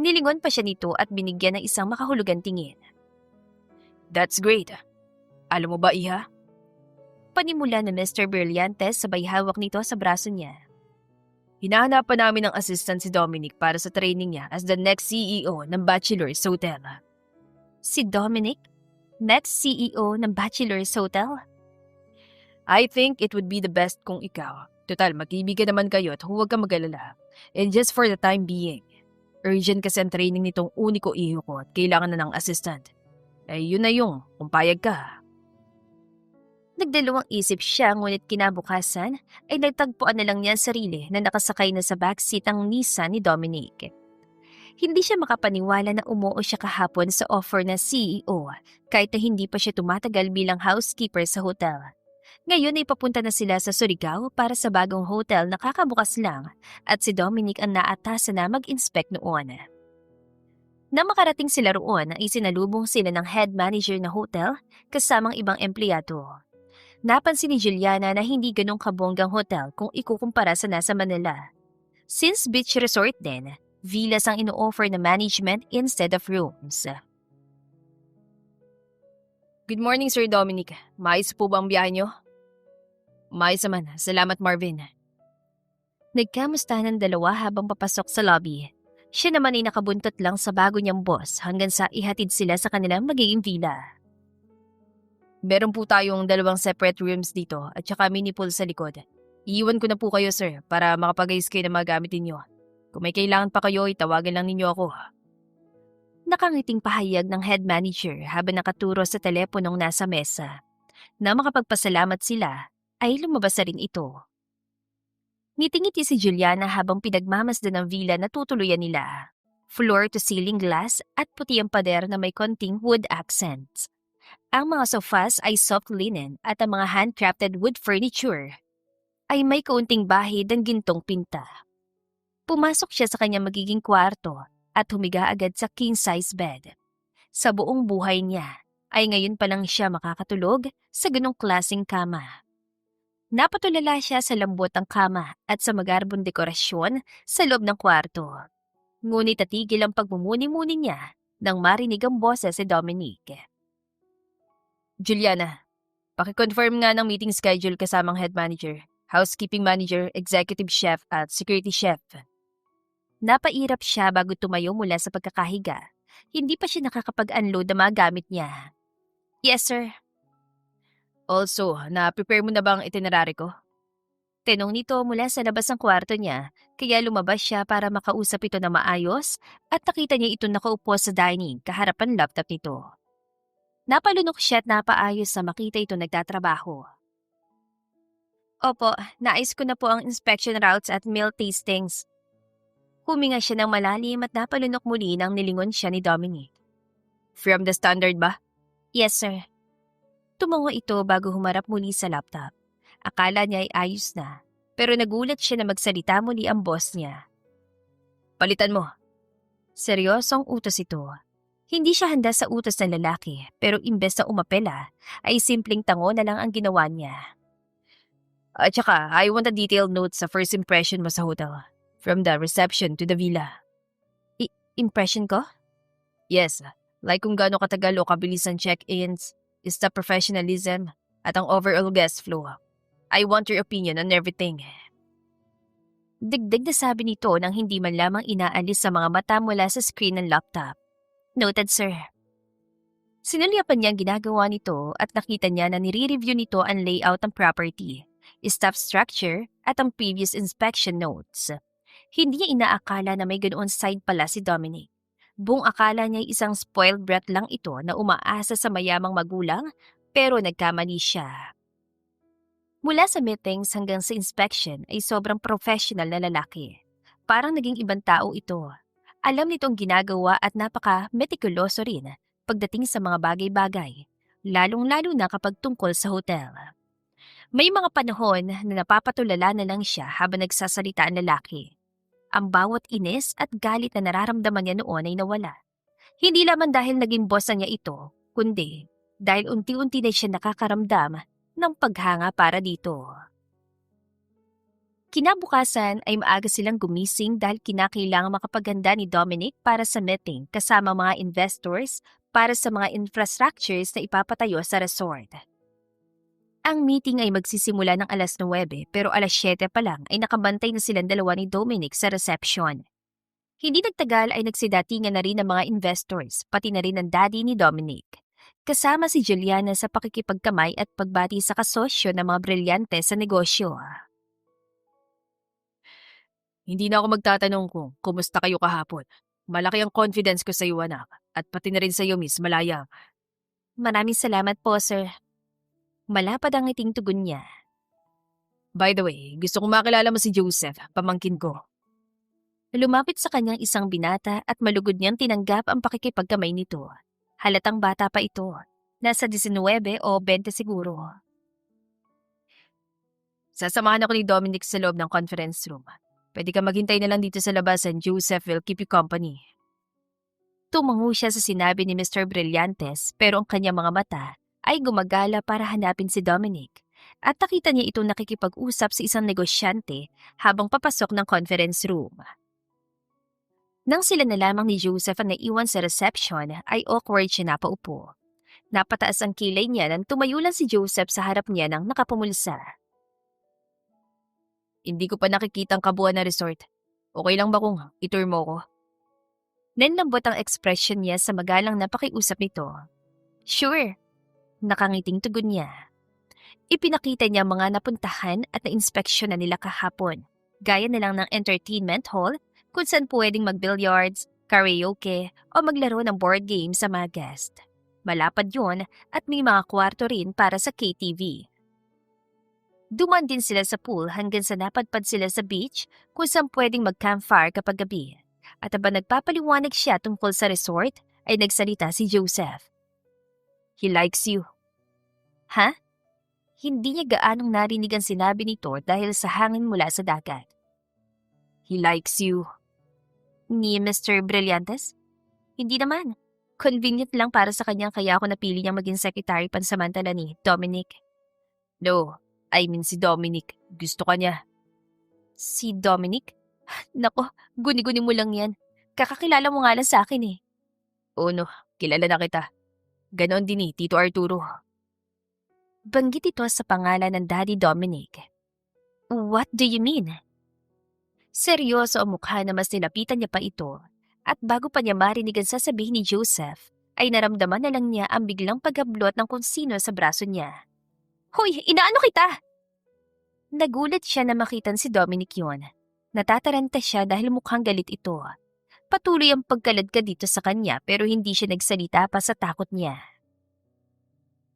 Nilingon pa siya nito at binigyan ng isang makahulugan tingin. That's great. Alam mo ba, Iha? Panimula na Mr. Brillantes sabay hawak nito sa braso niya. Hinahanapan namin ng assistant si Dominic para sa training niya as the next CEO ng Bachelor's Hotel. Si Dominic? Next CEO ng Bachelor's Hotel? I think it would be the best kung ikaw. Total, magkaibigan naman kayo at huwag kang mag-alala. And just for the time being, urgent kasi ang training nitong uniko iho ko at kailangan na ng assistant. Yun na yung kung payag ka. Nagdalawang isip siya ngunit kinabukasan ay nagtagpuan na lang niya ang sarili na nakasakay na sa backseat ang Nissan ni Dominic. Hindi siya makapaniwala na umuo siya kahapon sa offer na CEO kahit na hindi pa siya tumatagal bilang housekeeper sa hotel. Ngayon ay papunta na sila sa Surigao para sa bagong hotel na kakabukas lang at si Dominic ang naatasan na mag-inspect noon. Nang makarating sila roon ay sinalubong sila ng head manager na hotel kasamang ibang empleyado. Napansin ni Juliana na hindi ganong kabonggang hotel kung ikukumpara sa nasa Manila. Since beach resort din, villas ang ino-offer na management instead of rooms. Good morning, Sir Dominic. Maayos po ba ang biyahe niyo? Maayos naman. Salamat, Marvin. Nagkamusta ng dalawa habang papasok sa lobby. Siya naman ay nakabuntot lang sa bago niyang boss hanggang sa ihatid sila sa kanilang magiging villa. Meron po tayong 2 separate rooms dito at saka mini pool sa likod. Iiwan ko na po kayo, sir, para makapag-ayos kayo ng mga gamit ninyo. Kung may kailangan pa kayo, itawagan lang ninyo ako. Nakangiting pahayag ng head manager habang nakaturo sa teleponong nasa mesa. Na makapagpasalamat sila, ay lumabas na rin ito. Ngiting-ngiti si Juliana habang pinagmamasdan ng villa na tutuluyan nila. Floor-to-ceiling glass at puti ang pader na may konting wood accents. Ang mga sofas ay soft linen at ang mga handcrafted wood furniture ay may kaunting bahid ng gintong pinta. Pumasok siya sa kanyang magiging kwarto at humiga agad sa king-size bed. Sa buong buhay niya ay ngayon pa lang siya makakatulog sa ganong klaseng kama. Napatulala siya sa lambot ng kama at sa magarbong dekorasyon sa loob ng kwarto. Ngunit natigil ang pagmumuni-muni niya nang marinig ang boses si Dominic. Juliana, paki-confirm nga ng meeting schedule kasamang head manager, housekeeping manager, executive chef at security chef. Napairap siya bago tumayo mula sa pagkakahiga. Hindi pa siya nakakapag-unload ng mga gamit niya. Yes, sir. Also, na-prepare mo na ba ang itinerary ko? Tinong nito mula sa labas ng kwarto niya, kaya lumabas siya para makausap ito na maayos at nakita niya ito nakaupo sa dining kaharapan laptop nito. Napalunok siya at napaayos sa makita ito nagtatrabaho. Opo, nais ko na po ang inspection routes at meal tastings. Huminga siya ng malalim at napalunok muli nang nilingon siya ni Dominic. From the standard ba? Yes, sir. Tumango ito bago humarap muli sa laptop. Akala niya ay ayos na, pero nagulat siya na magsalita muli ang boss niya. Palitan mo. Seryosong utos ito. Hindi siya handa sa utos ng lalaki, pero imbes na umapela, ay simpleng tango na lang ang ginawa niya. At saka, I want a detailed note sa first impression mo sa hotel. From the reception to the villa. Impression ko? Yes, like kung gaano katagal o kabilis ang check-ins, staff professionalism, at ang overall guest flow. I want your opinion on everything. Dagdag na sabi nito nang hindi man lamang inaalis sa mga mata mula sa screen ng laptop. Noted, sir. Sinulyapan niya ang ginagawa nito at nakita niya na nire-review nito ang layout ng property, staff structure at ang previous inspection notes. Hindi niya inaakala na may ganoon side pala si Dominic. Buong akala niya ay isang spoiled brat lang ito na umaasa sa mayamang magulang pero nagkamali siya. Mula sa meetings hanggang sa inspection ay sobrang professional na lalaki. Parang naging ibang tao ito. Alam nitong ginagawa at napaka-metikuloso rin pagdating sa mga bagay-bagay, lalong-lalo na kapag tungkol sa hotel. May mga panahon na napapatulala na lang siya habang nagsasalita ang lalaki. Ang bawat inis at galit na nararamdaman niya noon ay nawala. Hindi lamang dahil naging boss na niya ito, kundi dahil unti-unti na siya nakakaramdam ng paghanga para dito. Kinabukasan ay maaga silang gumising dahil kinakailangan makapaganda ni Dominic para sa meeting kasama mga investors para sa mga infrastructures na ipapatayo sa resort. Ang meeting ay magsisimula ng alas 9 pero alas 7 pa lang ay nakabantay na silang dalawa ni Dominic sa reception. Hindi nagtagal ay nagsidatingan na rin ang mga investors, pati na rin ang daddy ni Dominic. Kasama si Juliana sa pakikipagkamay at pagbati sa kasosyo ng mga brilyante sa negosyo. Hindi na ako magtatanong kung kumusta kayo kahapon. Malaki ang confidence ko sa iyo, anak. At pati na rin sa iyo, Miss Malayang. Maraming salamat po, sir. Malapad ang ngiting tugon niya. By the way, gusto kong makilala mo si Joseph, pamangkin ko. Lumapit sa kanyang isang binata at malugod niyang tinanggap ang pakikipagkamay nito. Halatang bata pa ito. Nasa 19 o 20 siguro. Sasamahan ako ni Dominic sa loob ng conference room. Pwede ka maghintay na lang dito sa labasan. Joseph will keep you company. Tumango siya sa sinabi ni Mr. Brillantes pero ang kanyang mga mata ay gumagala para hanapin si Dominic. At nakita niya itong nakikipag-usap sa isang negosyante habang papasok ng conference room. Nang sila na lamang ni Joseph ang naiwan sa reception ay awkward siya napaupo. Napataas ang kilay niya nang tumayo lang si Joseph sa harap niya nang nakapumulsa. Hindi ko pa nakikita ang kabuuan na resort. Okay lang ba kung itour mo ko? Nanlambot ang ekspresyon niya sa magalang na pakiusap nito. Sure. Nakangiting tugon niya. Ipinakita niya mga napuntahan at na-inspeksyon na nila kahapon. Gaya na lang ng entertainment hall kung saan pwedeng mag-billiards, karaoke o maglaro ng board game sa mga guest. Malapad yun at may mga kwarto rin para sa KTV. Duman din sila sa pool hanggang sa napadpad sila sa beach kung saan pwedeng mag-campfire kapag gabi. At habang nagpapaliwanag siya tungkol sa resort, ay nagsalita si Joseph. He likes you. Ha? Hindi niya gaanong narinig ang sinabi nito dahil sa hangin mula sa dagat. He likes you. Ni Mr. Brillantes? Hindi naman. Convenient lang para sa kanya kaya ako napili niyang maging secretary pansamantala ni Dominic. No, I mean si Dominic. Gusto ka niya. Si Dominic? Nako, guni-guni mo lang yan. Kakakilala mo nga lang sa akin eh. Oo no, kilala na kita. Ganon din ni Tito Arturo. Banggit ito sa pangalan ng Daddy Dominic. What do you mean? Seryoso ang mukha na mas nilapitan niya pa ito at bago pa niya marinig ang sasabihin ni Joseph, ay naramdaman na lang niya ang biglang paghablot ng kung sino sa braso niya. Hoy, inaano kita? Nagulat siya na makitan si Dominic yun. Natataranta siya dahil mukhang galit ito. Patuloy ang pagkaladkad dito sa kanya pero hindi siya nagsalita pa sa takot niya.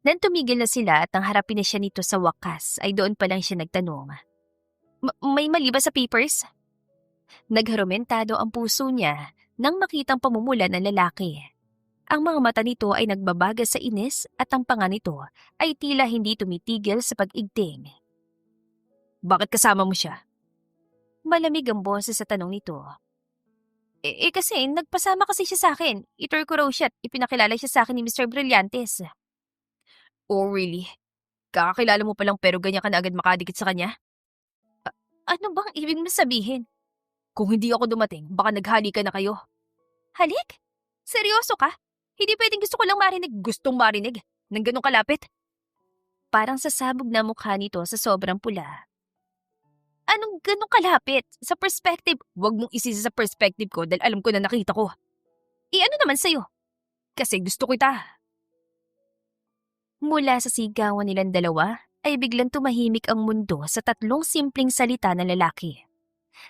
Nang tumigil na sila at nang harapin na siya nito sa wakas ay doon pa lang siya nagtanong. May mali ba sa papers? Nagharumentado ang puso niya nang makitang pamumula ng lalaki. Ang mga mata nito ay nagbabaga sa inis at ang panga nito ay tila hindi tumitigil sa pag-igting. Bakit kasama mo siya? Malamig ang boses sa tanong nito. Kasi nagpasama kasi siya sa akin. Itour ko raw siya at ipinakilala siya sa akin ni Mr. Brillantes. Oh really? Kakakilala mo palang pero ganyan ka na agad makadikit sa kanya? Ano bang ibig mo sabihin? Kung hindi ako dumating, baka naghalikan na kayo. Halik? Seryoso ka? Hindi pwedeng gusto ko lang marinig. Gustong marinig? Nang ganong kalapit? Parang sasabog na mukha nito sa sobrang pula. Anong ganong kalapit? Sa perspective, Huwag mong isisi sa perspective ko dahil alam ko na nakita ko. ano naman sa'yo? Kasi gusto kita. Mula sa sigawan nilang dalawa, ay biglang tumahimik ang mundo sa tatlong simpleng salita ng lalaki.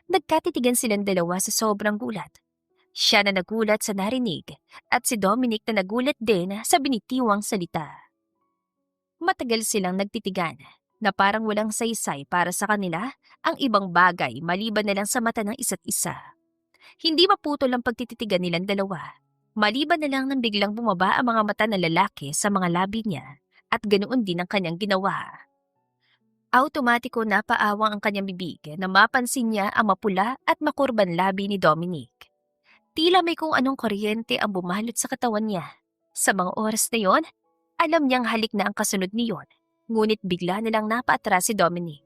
Nagkatitigan silang dalawa sa sobrang gulat. Siya na nagulat sa narinig at si Dominic na nagulat din sa binitiwang salita. Matagal silang nagtitigan. na parang walang saysay para sa kanila ang ibang bagay maliban na lang sa mata ng isa't isa. Hindi maputol ang pagtititigan nilang dalawa. Maliban na lang nang biglang bumaba ang mga mata ng lalaki sa mga labi niya at ganoon din ang kanyang ginawa. Automatiko napaawang ang kanyang bibig na mapansin niya ang mapula at makurban labi ni Dominic. Tila may kung anong kuryente ang bumalot sa katawan niya. Sa mga oras na yon, alam niyang halik na ang kasunod niyon. Ngunit bigla nilang napaatras si Dominic.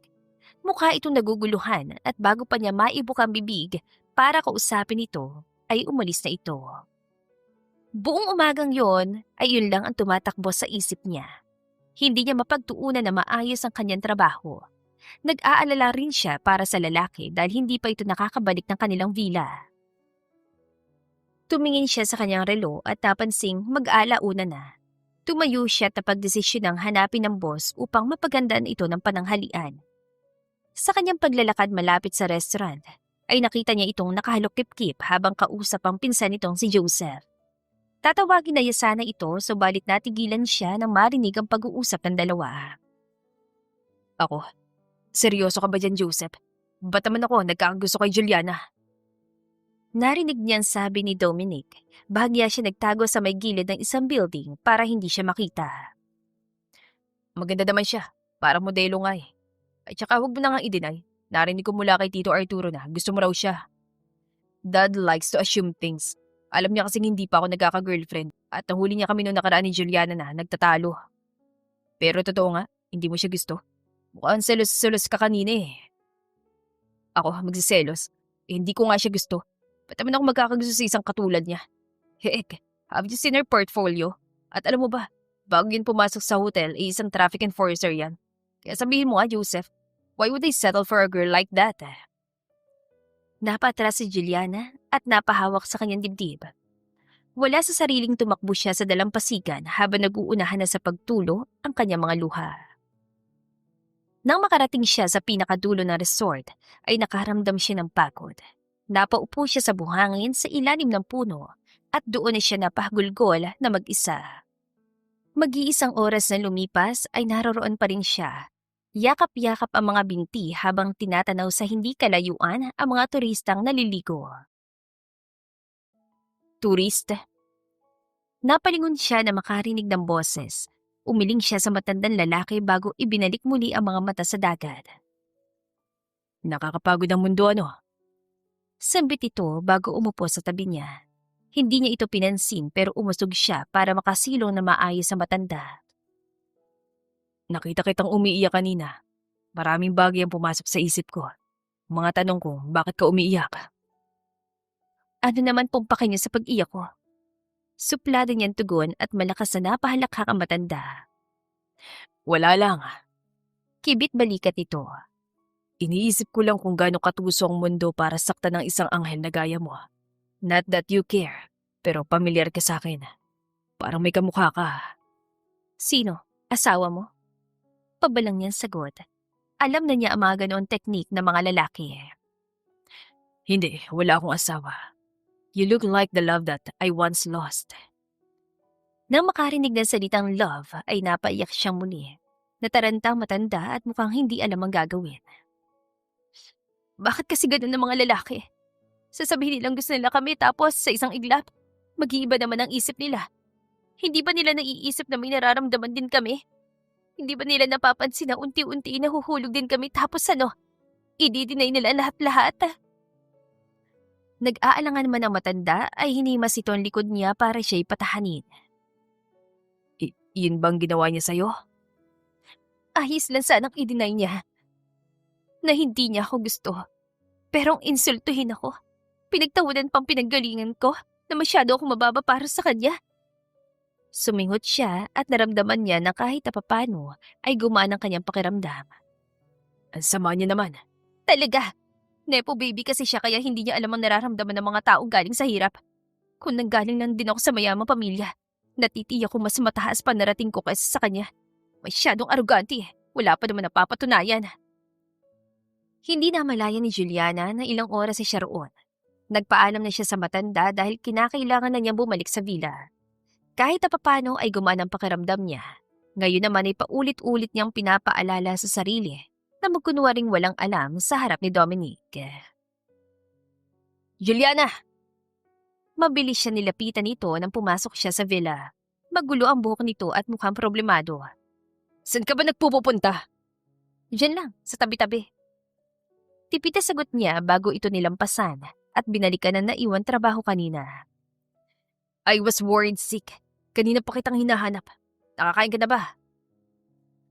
Mukha itong naguguluhan at bago pa niya maibuk ang bibig para kausapin ito, ay umalis na ito. Buong umagang yon ay yun lang ang tumatakbo sa isip niya. Hindi niya mapagtuunan na maayos ang kanyang trabaho. Nag-aalala rin siya para sa lalaki dahil hindi pa ito nakakabalik ng kanilang villa. Tumingin siya sa kanyang relo at napansing mag-alauna na. Tumayo siya at napagdesisyon ng hanapin ng boss upang mapagandaan ito ng pananghalian. Sa kanyang paglalakad malapit sa restaurant, ay nakita niya itong nakahalok-kip-kip habang kausap ang pinsan nitong si Joseph. Tatawagin na niya sana ito subalit natigilan siya nang marinig ang pag-uusap ng dalawa. Ako? Seryoso ka ba dyan, Joseph? Ba't naman ako nagkakagusto kay Juliana? Narinig niyan sabi ni Dominic, bahagya siya nagtago sa may gilid ng isang building para hindi siya makita. Maganda naman siya. Parang modelo nga eh. At saka huwag mo na nga i-deny. Narinig ko mula kay Tito Arturo na gusto mo raw siya. Dad likes to assume things. Alam niya kasing hindi pa ako nagkaka-girlfriend at nahuli niya kami noong nakaraan ni Juliana na nagtatalo. Pero totoo nga, hindi mo siya gusto. Mukhang selos-selos ka kanina eh. Ako, magsiselos. Hindi ko nga siya gusto. Ba't naman ako magkakagusto sa isang katulad niya? Heck, have you seen her portfolio? At alam mo ba, bago yun pumasok sa hotel, isang traffic enforcer yan. Kaya sabihin mo Joseph, why would they settle for a girl like that? Napatras si Juliana at napahawak sa kanyang dibdib. Wala sa sariling tumakbo siya sa dalampasigan habang nag-uunahan na sa pagtulo ang kanyang mga luha. Nang makarating siya sa pinakadulo ng resort, ay nakaramdam siya ng pagod. Napaupo siya sa buhangin sa ilalim ng puno at doon na siya napahagulgol na mag-isa. Mag-iisang oras na lumipas ay naroroon pa rin siya. Yakap-yakap ang mga binti habang tinatanaw sa hindi kalayuan ang mga turistang naliligo. Turist? Napalingon siya na makarinig ng boses. Umiling siya sa matandang lalaki bago ibinalik muli ang mga mata sa dagat. Nakakapagod ang mundo Sambit ito bago umupo sa tabi niya. Hindi niya ito pinansin pero umusog siya para makasilong na maayos sa matanda. Nakita kitang umiiyak kanina. Maraming bagay ang pumasok sa isip ko. Mga tanong ko, bakit ka umiiyak? Ano naman pong pake niya sa pag-iyak ko? Suplado niyang tugon at malakas na napahalakhak ang matanda. Wala lang. Kibit balikat ito. Iniisip ko lang kung gaano katuso ang mundo para saktan ng isang anghel na gaya mo. Not that you care, pero pamilyar ka sa akin. Parang may kamukha ka. Sino? Asawa mo? Pabalang niyang sagot. Alam na niya ang mga ganoon teknik ng mga lalaki. Hindi, wala akong asawa. You look like the love that I once lost. Nang makarinig ng salitang love ay napaiyak siyang muli. Nataranta ang matanda at mukhang hindi alam ang gagawin. Bakit kasi ganun ng mga lalaki? Sasabihin nilang gusto nila kami tapos sa isang iglap, mag-iiba naman ang isip nila. Hindi ba nila naiisip na may nararamdaman din kami? Hindi ba nila napapansin na unti-unti nahuhulog din kami tapos i-deny nila lahat-lahat? Nag-aalangan man ang matanda ay hinimas ito ang likod niya para siya'y patahanin. Yun bang ginawa niya sa'yo? Ayos lang sanang i-deny niya na hindi niya ako gusto. Pero ang insultuhin ako. Pinagtawanan pang pinanggalingan ko na masyado akong mababa para sa kanya. Sumingot siya at naramdaman niya na kahit papano ay gumaan ang kanyang pakiramdam. Ang sama niya naman. Talaga. Nepo baby kasi siya kaya hindi niya alam ang nararamdaman ng mga taong galing sa hirap. Kung nanggaling lang din ako sa mayamang pamilya, natitiyak ko mas mataas pa narating ko kaysa sa kanya. Masyadong arugante. Wala pa naman napapatunayan. Hindi na malaya ni Juliana na ilang oras siya roon. Nagpaalam na siya sa matanda dahil kinakailangan na niyang bumalik sa villa. Kahit papano ay gumaan ang pakiramdam niya. Ngayon naman ay paulit-ulit niyang pinapaalala sa sarili na magkunwaring walang alam sa harap ni Dominic. Juliana! Mabilis siya nilapitan nito nang pumasok siya sa villa. Magulo ang buhok nito at mukhang problemado. Saan ka ba nagpupunta? Diyan lang, sa tabi-tabi. Tipid na sagot niya bago ito nilampasan at binalikan na naiwan trabaho kanina. I was worried sick. Kanina pa kitang hinahanap. Nakakain ka na ba?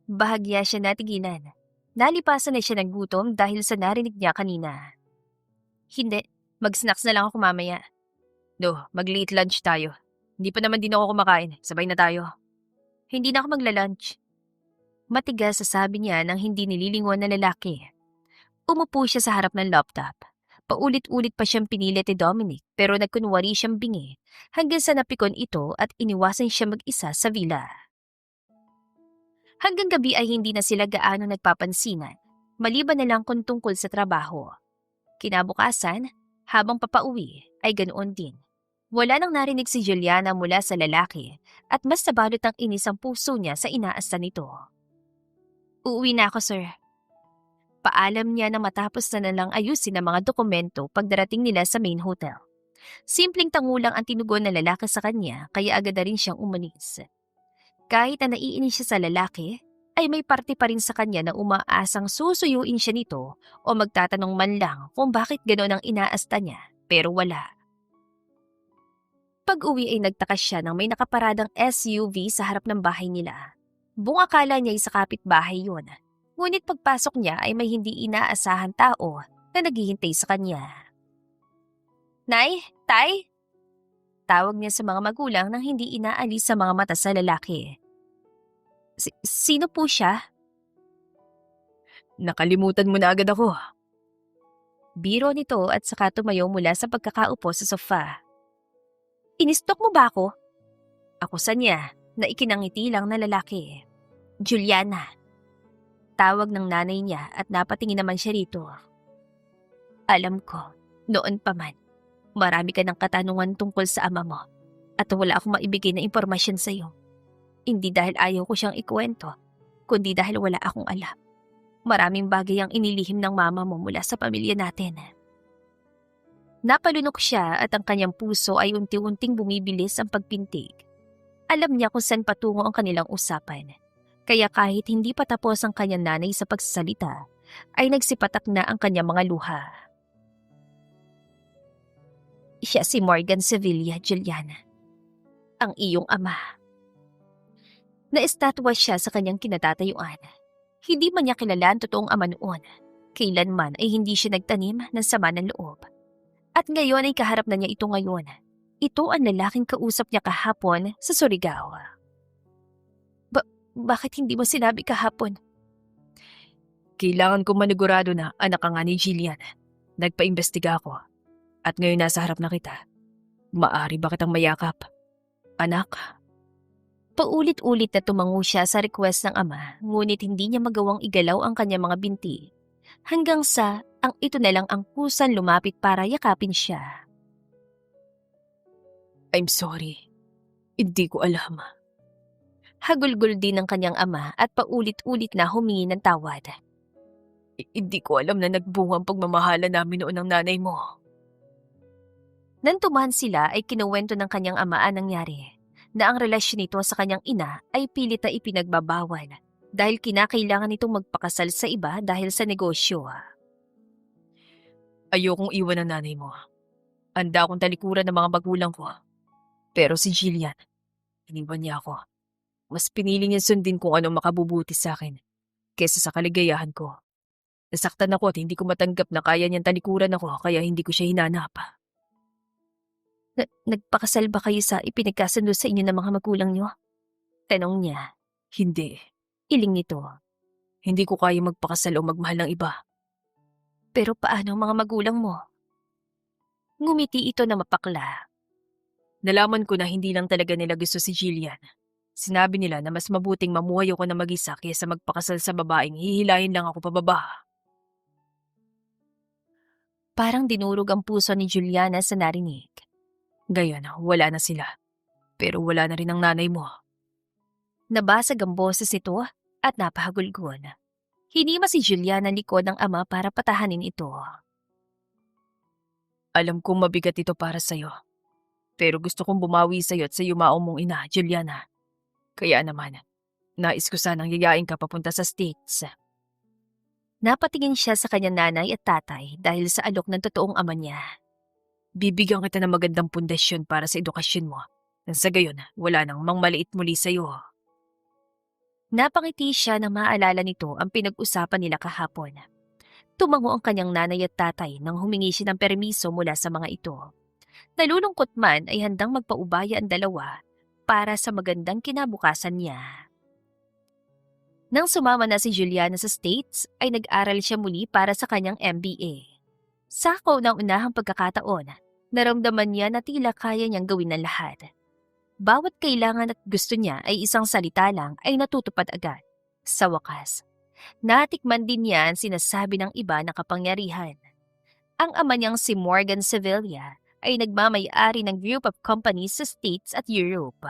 Bahagya siya natigilan. Nalipasan na siya ng gutom dahil sa narinig niya kanina. Hindi, mag-snacks na lang ako mamaya. No, mag-late lunch tayo. Hindi pa naman din ako kumakain. Sabay na tayo. Hindi na ako magla-lunch. Matigas sa sabi niya nang hindi nililingon na lalaki. Umupo siya sa harap ng laptop. Paulit-ulit pa siyang pinilit ni Dominic pero nagkunwari siyang bingi hanggang sa napikon ito at iniwasan siya mag-isa sa villa. Hanggang gabi ay hindi na sila gaano nagpapansinan, maliban na lang kung tungkol sa trabaho. Kinabukasan, habang papauwi, ay ganoon din. Wala nang narinig si Juliana mula sa lalaki at mas nabalot ang inis ang puso niya sa inaasta nito. Uuwi na ako, sir. Paalam niya na matapos na lang ayusin ang mga dokumento pagdarating nila sa main hotel. Simpleng tangulang ang tinugon ng lalaki sa kanya kaya agad na rin siyang umalis. Kahit na naiinis siya sa lalaki, ay may parte pa rin sa kanya na umaasang susuyuin siya nito o magtatanong man lang kung bakit gano'n ang inaasta niya, pero wala. Pag-uwi ay nagtaka siya nang may nakaparadang SUV sa harap ng bahay nila. Buong akala niya ay sa kapitbahay yun. Ngunit pagpasok niya ay may hindi inaasahan tao na naghihintay sa kanya. Nay, Tay? Tawag niya sa mga magulang nang hindi inaalis sa mga mata sa lalaki. Sino po siya? Nakalimutan mo na agad ako. Biro nito at saka tumayo mula sa pagkakaupo sa sofa. Inistok mo ba ako? Ako sa niya na ikinangiti lang na lalaki. Juliana. Tawag ng nanay niya at napatingin naman siya rito. Alam ko, noon pa man, marami ka ng katanungan tungkol sa ama mo at wala akong maibigay na impormasyon sa iyo. Hindi dahil ayaw ko siyang ikwento, kundi dahil wala akong alam. Maraming bagay ang inilihim ng mama mo mula sa pamilya natin. Napalunok siya at ang kanyang puso ay unti-unting bumibilis ang pagpintig. Alam niya kung saan patungo ang kanilang usapan. Kaya kahit hindi pa tapos ang kanyang nanay sa pagsasalita, ay nagsipatak na ang kanyang mga luha. Siya si Morgan Sevilla, Juliana. Ang iyong ama. Naestatwa siya sa kanyang kinatatayuan. Hindi man niya kilala ang totoong ama noon. Kailanman ay hindi siya nagtanim ng sama ng loob. At ngayon ay kaharap na niya ito ngayon. Ito ang lalaking kausap niya kahapon sa Surigao. Bakit hindi mo sinabi kahapon? Kailangan kong manigurado na anak ka nga ni Jillian. Nagpaimbestiga ako. At ngayon nasa harap na kita. Maari ba kitang mayakap? Anak? Paulit-ulit na tumango siya sa request ng ama, ngunit hindi niya magawang igalaw ang kanyang mga binti. Hanggang sa ang ito na lang ang kusang lumapit para yakapin siya. I'm sorry. Hindi ko alam. Hagulgol din ng kanyang ama at paulit-ulit na humingi ng tawad. Hindi ko alam na nagbunga ang pagmamahala namin noon ng nanay mo. Nang tumahan sila ay kinuwento ng kanyang ama ang nangyari, na ang relasyon nito sa kanyang ina ay pilit na ipinagbabawal dahil kinakailangan nitong magpakasal sa iba dahil sa negosyo. Ayokong iwan ang nanay mo. Handa akong talikuran ng mga magulang ko. Pero si Jillian, iniwan niya ako. Mas pinili niya sundin kung anong makabubuti sa akin kesa sa kaligayahan ko. Nasaktan ako at hindi ko matanggap na kaya niyang talikuran ako kaya hindi ko siya hinanap. Nagpakasal ba kayo sa ipinagkasundo sa inyo ng mga magulang niyo? Tanong niya. Hindi. Iling nito. Hindi ko kaya magpakasal o magmahal ng iba. Pero paano ang mga magulang mo? Ngumiti ito na mapakla. Nalaman ko na hindi lang talaga nila gusto si Jillian. Sinabi nila na mas mabuting mamuhay ako na mag-isa kaysa magpakasal sa babaeng hihilahin lang ako pababa. Parang dinurog ang puso ni Juliana sa narinig. Gayon, wala na sila. Pero wala na rin ang nanay mo. Nabasag ang boses nito at napahagulgol. Hinima si Julian ang likod ng ama para patahanin ito. Alam kong mabigat ito para sa'yo. Pero gusto kong bumawi sa'yo at sa yumao mong ina, Juliana. Kaya naman, nais ko sanang yayain ka papunta sa States. Napatingin siya sa kanyang nanay at tatay dahil sa alok ng totoong ama niya. Bibigyan kita ng magandang pundasyon para sa edukasyon mo. Nang sa gayon, wala nang mangmaliit muli sa'yo. Napangiti siya na maalala nito ang pinag-usapan nila kahapon. Tumango ang kanyang nanay at tatay nang humingi siya ng permiso mula sa mga ito. Nalulungkot man ay handang magpaubaya ang dalawa para sa magandang kinabukasan niya. Nang sumama na si Juliana sa States, ay nag-aral siya muli para sa kanyang MBA. Sa kaunang-unahang pagkakataon, naramdaman niya na tila kaya niyang gawin ang lahat. Bawat kailangan at gusto niya ay isang salita lang ay natutupad agad. Sa wakas, natikman din niya ang sinasabi ng iba na kapangyarihan. Ang ama niyang si Morgan Sevilla ay nagmamay-ari ng group of companies sa States at Europe.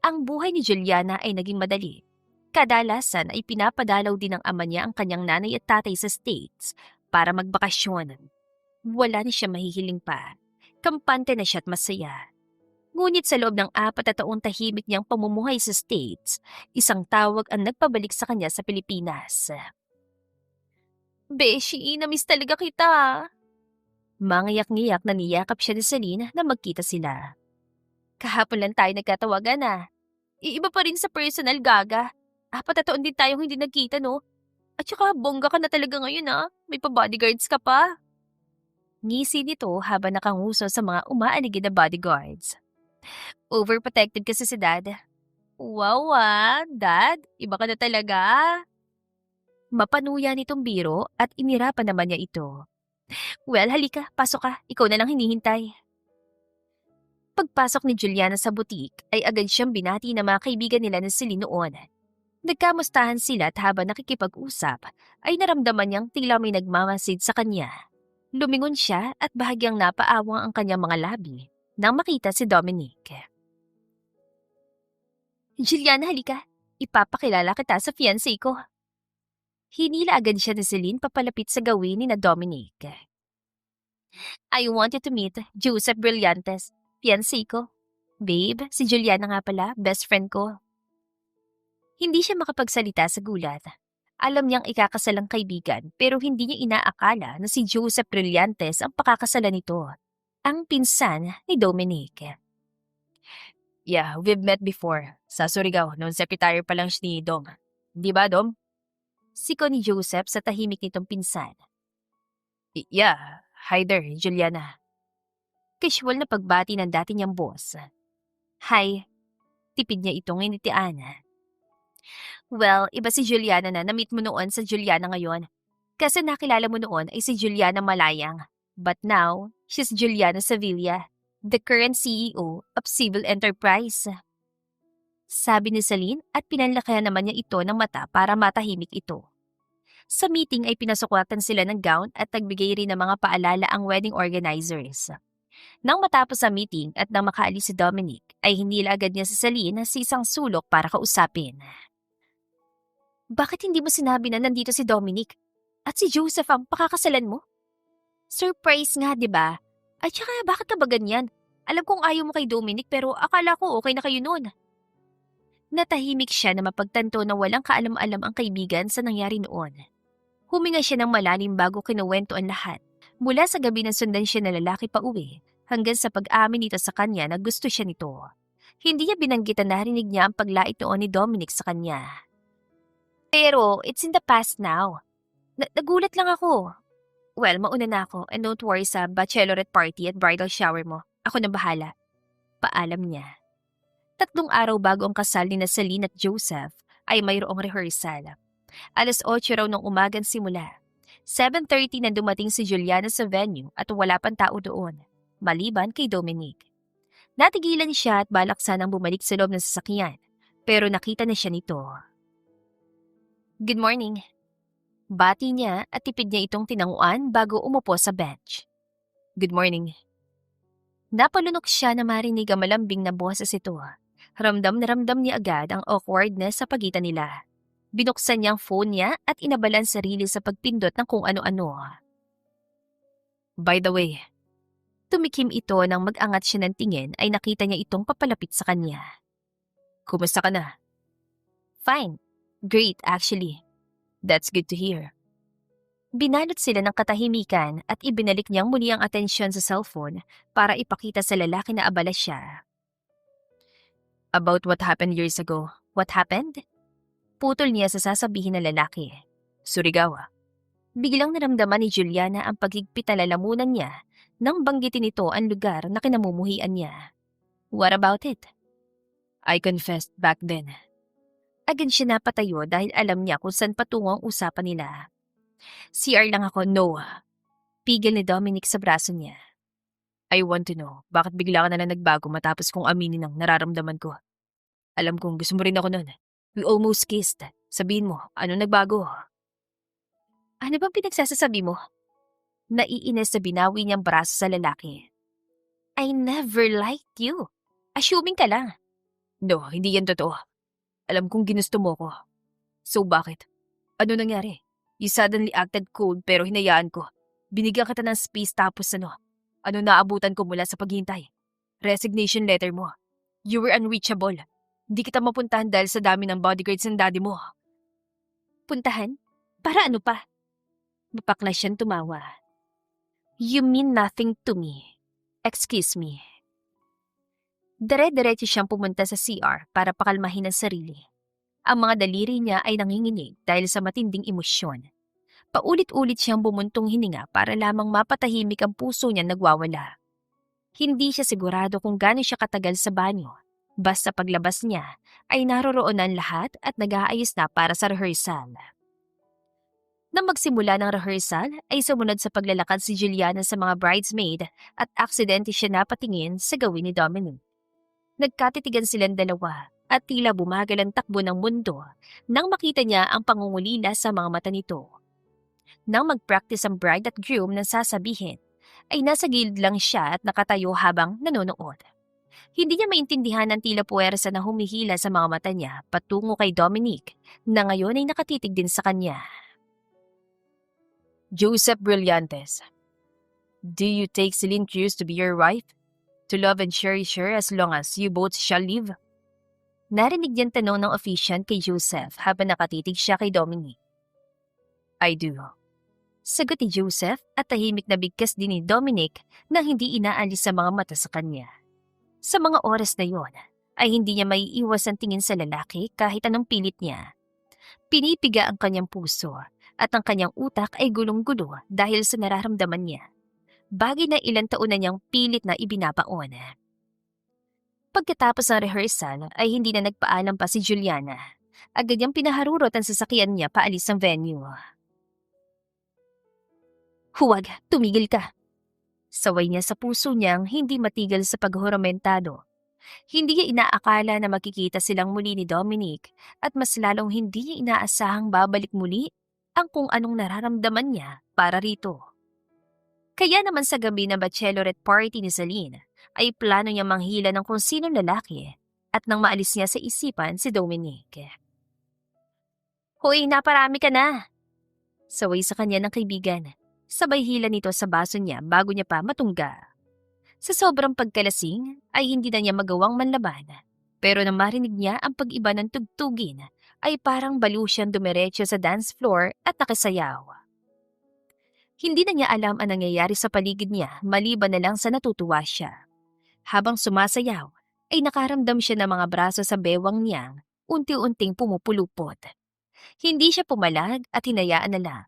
Ang buhay ni Juliana ay naging madali. Kadalasan ay pinapadalaw din ng ama niya ang kanyang nanay at tatay sa States para magbakasyon. Wala na siya mahihiling pa. Kampante na siya at masaya. Ngunit sa loob ng 4 na taong tahimik niyang pamumuhay sa States, isang tawag ang nagpabalik sa kanya sa Pilipinas. Beshi, namiss talaga kita. Mangiyak-ngiyak na niyakap siya ni Celine na magkita sila. Kahapon lang tayo nagkatawagan na. Iiba pa rin sa personal, Gaga. 4 na taon din tayong hindi nagkita, no? At saka bongga ka na talaga ngayon, May pa-bodyguards ka pa. Ngisi nito habang nakanguso sa mga umaaligid na bodyguards. Overprotected kasi si Dad. Wow, Dad, iba ka na talaga. Mapanuya nitong biro at inirapan naman niya ito. Well, halika, pasok ka. Ikaw na lang hinihintay. Pagpasok ni Juliana sa butik ay agad siyang binati ng mga kaibigan nila na Celine noon. Nagkamustahan sila at habang nakikipag-usap ay naramdaman niyang tila may nagmamasid sa kanya. Lumingon siya at bahagyang napaawang ang kanyang mga labi nang makita si Dominic. Juliana, halika. Ipapakilala kita sa fiancé ko. Hinila agad siya ni Celine papalapit sa gawin ni na Dominic. I want you to meet Joseph Brillantes, fiancé ko. Babe, si Juliana nga pala, best friend ko. Hindi siya makapagsalita sa gulat. Alam niyang ikakasalang kaibigan pero hindi niya inaakala na si Joseph Brillantes ang pakakasalan nito. Ang pinsan ni Dominic. Yeah, we've met before. Sa Surigao, noong secretary pa lang siya ni Dom. Di ba, Dom? Siko ni Joseph sa tahimik nitong pinsan. Yeah, hi there, Juliana. Casual na pagbati ng dati niyang boss. Hi. Tipid niya itong initian. Well, iba si Juliana na meet mo noon sa Juliana ngayon. Kasi nakilala mo noon ay si Juliana Malayang. But now, she's Juliana Sevilla, the current CEO of Civil Enterprise. Sabi ni Celine at pinanlakihan naman niya ito ng mata para matahimik ito. Sa meeting ay pinasukwatan sila ng gown at nagbigay rin ng mga paalala ang wedding organizers. Nang matapos ang meeting at nang makaalis si Dominic, ay hinila agad niya si Celine sa isang sulok para kausapin. Bakit hindi mo sinabi na nandito si Dominic? At si Joseph ang pakakasalan mo? Surprise nga, di ba? At saka bakit ka ba ganyan? Alam kong ayaw mo kay Dominic pero akala ko okay na kayo noon. Natahimik siya na mapagtanto na walang kaalam-alam ang kaibigan sa nangyari noon. Huminga siya ng malalim bago kinuwento ang lahat. Mula sa gabi ng sundan siya na lalaki pa uwi, hanggang sa pag-amin nito sa kanya na gusto siya nito. Hindi niya binanggitan na narinig niya ang paglait noon ni Dominic sa kanya. Pero it's in the past now. Nagulat lang ako. Well, mauna na ako and don't worry sa bachelorette party at bridal shower mo. Ako na bahala. Paalam niya. 3 araw bago ang kasal ni Celine at Joseph ay mayroong rehearsal. 8:00 raw ng umaga simula. 7:30 na dumating si Juliana sa venue at wala pang tao doon, maliban kay Dominic. Natigilan siya at balak sanang bumalik sa loob ng sasakyan, pero nakita na siya nito. Good morning. Bati niya at tipid niya itong tinanguan bago umupo sa bench. Good morning. Napalunok siya na marinig ang malambing na boses ito. Ramdam na ramdam niya agad ang awkwardness sa pagitan nila. Binuksan niya ang phone niya at inabalan sarili sa pagpindot ng kung ano-ano. By the way, Tumikim ito nang mag-angat siya ng tingin ay nakita niya itong papalapit sa kanya. kumusta ka na? Fine. Great, actually. That's good to hear. Binalot sila ng katahimikan at ibinalik niyang muli ang atensyon sa cellphone para ipakita sa lalaki na abala siya. About what happened years ago. What happened? Putol niya sa sasabihin ng lalaki. Surigao. Biglang naramdaman ni Juliana ang paghigpit na lalamunan niya nang banggitin nito ang lugar na kinamumuhian niya. What about it? I confessed back then. Agad siya napatayo dahil alam niya kung saan patungo ang usapan nila. CR lang ako, no. Pigil ni Dominic sa braso niya. I want to know, bakit bigla ka na lang nagbago matapos kong aminin ang nararamdaman ko? Alam kong gusto mo rin ako nun. We almost kissed. Sabihin mo, ano nagbago? Ano bang pinagsasasabi mo? Naiinis na binawi niyang braso sa lalaki. I never liked you. Assuming ka lang. No, hindi yan totoo. Alam kong ginusto mo ko. So bakit? Ano nangyari? You suddenly acted cold pero hinayaan ko. Binigyan kita ng space tapos ano? Ano naabutan ko mula sa paghintay? Resignation letter mo. You were unreachable. Hindi kita mapuntahan dahil sa dami ng bodyguards ng daddy mo. Puntahan? Para ano pa? Mapaklas siyang tumawa. You mean nothing to me. Excuse me. Dire-diretso siyang pumunta sa CR para pakalmahin ang sarili. Ang mga daliri niya ay nanginginig dahil sa matinding emosyon. Paulit-ulit siyang bumuntong hininga para lamang mapatahimik ang puso niya nagwawala. Hindi siya sigurado kung gaano siya katagal sa banyo. Basta paglabas niya ay naroroon ang lahat at nag-aayos na para sa rehearsal. Nang magsimula ng rehearsal ay sumunod sa paglalakad si Juliana sa mga bridesmaid at aksidente siya napatingin sa gawin ni Dominic. Nagkatitigan silang dalawa at tila bumagal ang takbo ng mundo nang makita niya ang pangungulila sa mga mata nito. Nang mag-practice ang bride at groom ng sasabihin, ay nasa gilid lang siya at nakatayo habang nanonood. Hindi niya maintindihan ang tila puwersa na humihila sa mga mata niya patungo kay Dominic na ngayon ay nakatitig din sa kanya. Joseph Brillantes, do you take Celine Cruz to be your wife? To love and cherish her as long as you both shall live? Narinig niyang tanong ng officiant kay Joseph habang nakatitig siya kay Dominic. I do. Sagot ni Joseph at tahimik na bigkas din ni Dominic na hindi inaalis sa mga mata sa kanya. Sa mga oras na yon, ay hindi niya maiiwas ang tingin sa lalaki kahit anong pilit niya. Pinipiga ang kanyang puso at ang kanyang utak ay gulong-gulo dahil sa nararamdaman niya. Bagay na ilang taon na niyang pilit na ibinabaon. Pagkatapos ng rehearsal ay hindi na nagpaalam pa si Juliana. Agad niyang pinaharurot ang sasakyan niya paalis ng venue. Huwag, tumigil ka. Saway niya sa puso niyang hindi matigil sa paghuramentado. Hindi niya inaakala na makikita silang muli ni Dominic at mas lalong hindi niya inaasahang babalik muli ang kung anong nararamdaman niya para rito. Kaya naman sa gabi ng bachelorette party ni Celine, ay plano niya manghila ng kung sinong lalaki at nang maalis niya sa isipan si Dominic. Hoy, naparami ka na! Saway sa kanya ng kaibigan. Sabay hila nito sa baso niya bago niya pa matungga. Sa sobrang pagkalasing ay hindi na niya magawang manlaban. Pero nang marinig niya ang pag-iba ng tugtugin ay parang baliw siyang dumiretso sa dance floor at nakasayaw. Hindi na niya alam ang nangyayari sa paligid niya maliban na lang sa natutuwa siya. Habang sumasayaw ay nakaramdam siya ng mga braso sa bewang niyang unti-unting pumupulupot. Hindi siya pumalag at hinayaan na lang.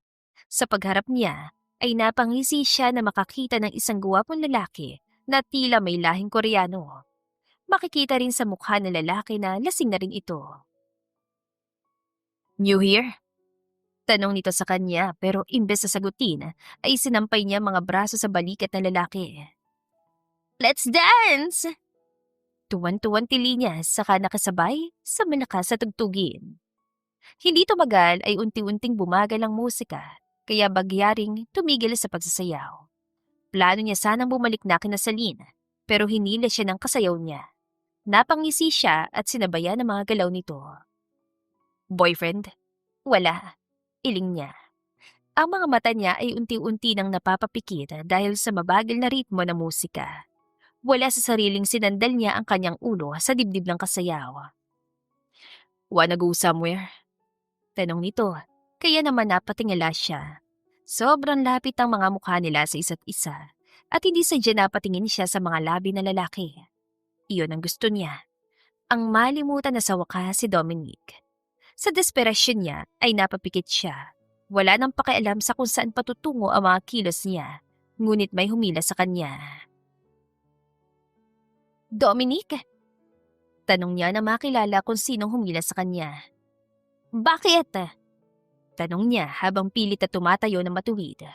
Sa pagharap niya ay napangisi siya na makakita ng isang guwapong lalaki na tila may lahing Koreano. Makikita rin sa mukha ng lalaki na lasing na rin ito. New here? Tanong nito sa kanya pero imbes na sagutin ay sinampay niya mga braso sa balikat ng lalaki. Let's dance! Tuwan-tuwan tili niya saka nakasabay sa malakas sa tugtugin. Hindi tumagal ay unti-unting bumagal ang musika kaya bagyaring tumigil sa pagsasayaw. Plano niya sanang bumalik na kina Celine pero hinila siya ng kasayaw niya. Napangisi siya at sinabayan ng mga galaw nito. Boyfriend? Wala. Iling niya. Ang mga mata niya ay unti-unti nang napapapikit dahil sa mabagal na ritmo ng musika. Wala sa sariling sinandal niya ang kanyang ulo sa dibdib ng kasayaw. Wanna go somewhere? Tanong nito, kaya naman napatingala siya. Sobrang lapit ang mga mukha nila sa isa't isa at hindi sadya napatingin siya sa mga labi ng lalaki. Iyon ang gusto niya. Ang malimutan na sa wakas si Dominic. Sa desperasyon niya ay napapikit siya. Wala nang pakialam sa kung saan patutungo ang mga kilos niya, ngunit may humila sa kanya. Dominic? Tanong niya na makilala kung sinong humila sa kanya. Bakit? Tanong niya habang pilit na tumatayo na matuwid.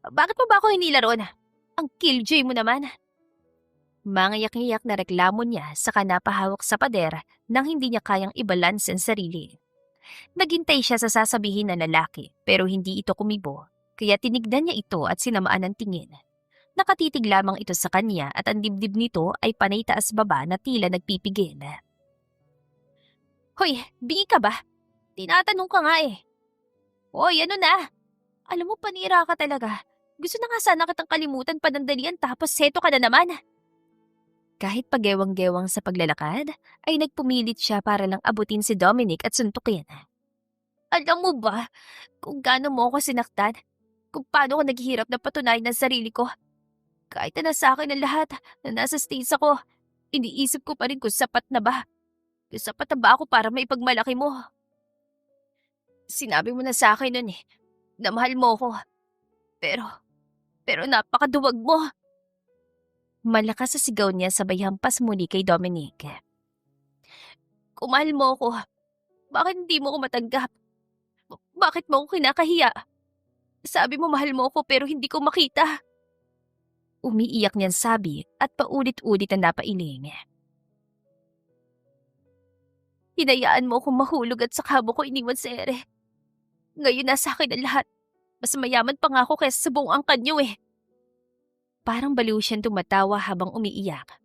Bakit mo ba ako hinila ron? Ang killjoy mo naman. Mangayak-iyak na reklamo niya saka napahawak sa pader nang hindi niya kayang ibalance ang sarili. Naghintay siya sa sasabihin ng lalaki pero hindi ito kumibo, kaya tinignan niya ito at sinamaan ng tingin. Nakatitig lamang ito sa kanya at ang dibdib nito ay panay taas baba na tila nagpipigil. Hoy, bingi ka ba? Tinatanong ka nga eh. Hoy, ano na? Alam mo, panira ka talaga. Gusto na nga sana kitang kalimutan panandalian tapos seto ka na naman. Kahit pagewang-gewang sa paglalakad, ay nagpumilit siya para lang abutin si Dominic at suntukin. Alam mo ba kung gaano mo ako sinaktan? Kung paano ko naghihirap na patunayan ng sarili ko? Kahit na nasa akin ang lahat, na nasa stage ako, iniisip ko pa rin kung sapat na ba? Kung sapat na ba ako para maipagmalaki mo? Sinabi mo na sa akin nun eh, na mahal mo ko. Pero napakaduwag mo. Malakas sa sigaw niya sabay hampas muli kay Dominic. Kung mahal mo ko, bakit hindi mo ko matanggap? Bakit mo ko kinakahiya? Sabi mo mahal mo ko pero hindi ko makita. Umiiyak niyan sabi at paulit-ulit ang napailing. Hinayaan mo akong mahulog at saka mo ko iniwan sa ere. Ngayon nasa akin ang lahat. Mas mayaman pa nga ako kaysa sa buong angkan niyo eh. Parang baliw siyang tumatawa habang umiiyak.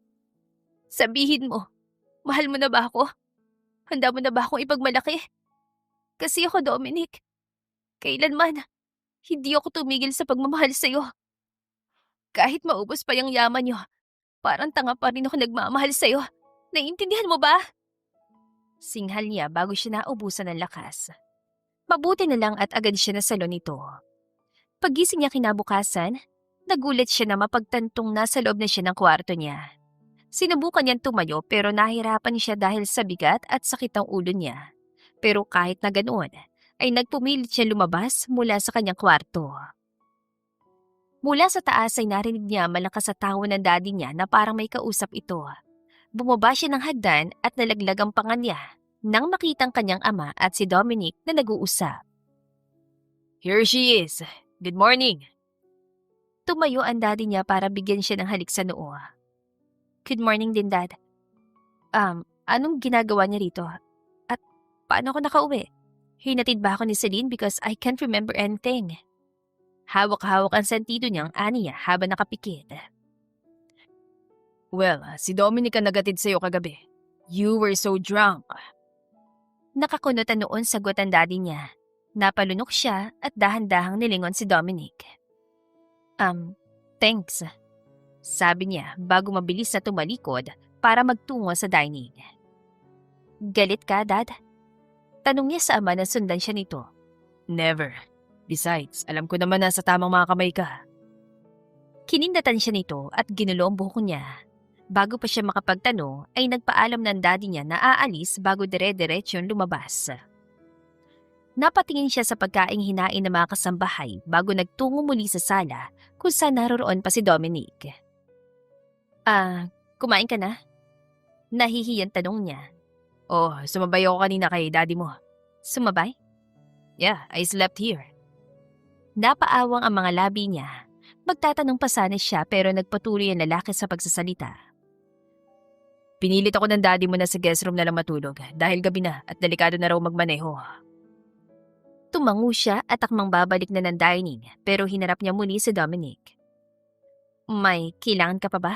Sabihin mo, mahal mo na ba ako? Handa mo na ba akong ipagmalaki? Kasi ako, Dominic, kailanman, hindi ako tumigil sa pagmamahal sa'yo. Kahit maubos pa yung yaman niyo, parang tanga pa rin ako nagmamahal sa'yo. Naiintindihan mo ba? Singhal niya bago siya naubusan ng lakas. Mabuti na lang at agad siya nasalo nito. Paggising niya kinabukasan, nagulat siya na mapagtantong nasa loob na siya ng kwarto niya. Sinubukan niyang tumayo pero nahirapan siya dahil sa bigat at sakit ng ulo niya. Pero kahit na ganoon, ay nagpumilit siya lumabas mula sa kanyang kwarto. Mula sa taas ay narinig niya malakas sa tawa ng daddy niya na parang may kausap ito. Bumaba siya ng hagdan at nalaglag ang panga niya nang makitang kanyang ama at si Dominic na nag-uusap. Here she is. Good morning. Tumayo ang daddy niya para bigyan siya ng halik sa noo. Good morning din, Dad. Anong ginagawa niya rito? At paano ako nakauwi? Hinatid ba ako ni Celine because I can't remember anything? Hawak-hawak ang sentido niyang aniya habang nakapikit. Well, si Dominic ang nagatid sa'yo kagabi. You were so drunk. Nakakunot ang noon sagot ang daddy niya. Napalunok siya at dahan-dahang nilingon si Dominic. Thanks. Sabi niya bago mabilis na tumalikod para magtungo sa dining. Galit ka, Dad? Tanong niya sa ama na sundan siya nito. Never. Besides, alam ko naman na sa tamang mga kamay ka. Kinindatan siya nito at ginulo ang buhok niya. Bago pa siya makapagtanong ay nagpaalam ng daddy niya na aalis bago dire-diretsyon lumabas. Napatingin siya sa pagkaing hinain ng mga kasambahay bago nagtungo muli sa sala kung saan naroroon pa si Dominic. Kumain ka na? Nahihiyang tanong niya. Oh, sumabay ako kanina kay daddy mo. Sumabay? Yeah, I slept here. Napaawang ang mga labi niya. Magtatanong pa sana siya pero nagpatuloy ang lalaki sa pagsasalita. Pinilit ako ng daddy mo na sa guest room na lang matulog dahil gabi na at delikado na raw magmaneho. Tumango siya at akmang babalik na ng dining pero hinarap niya muli si Dominic. May kailangan ka pa ba?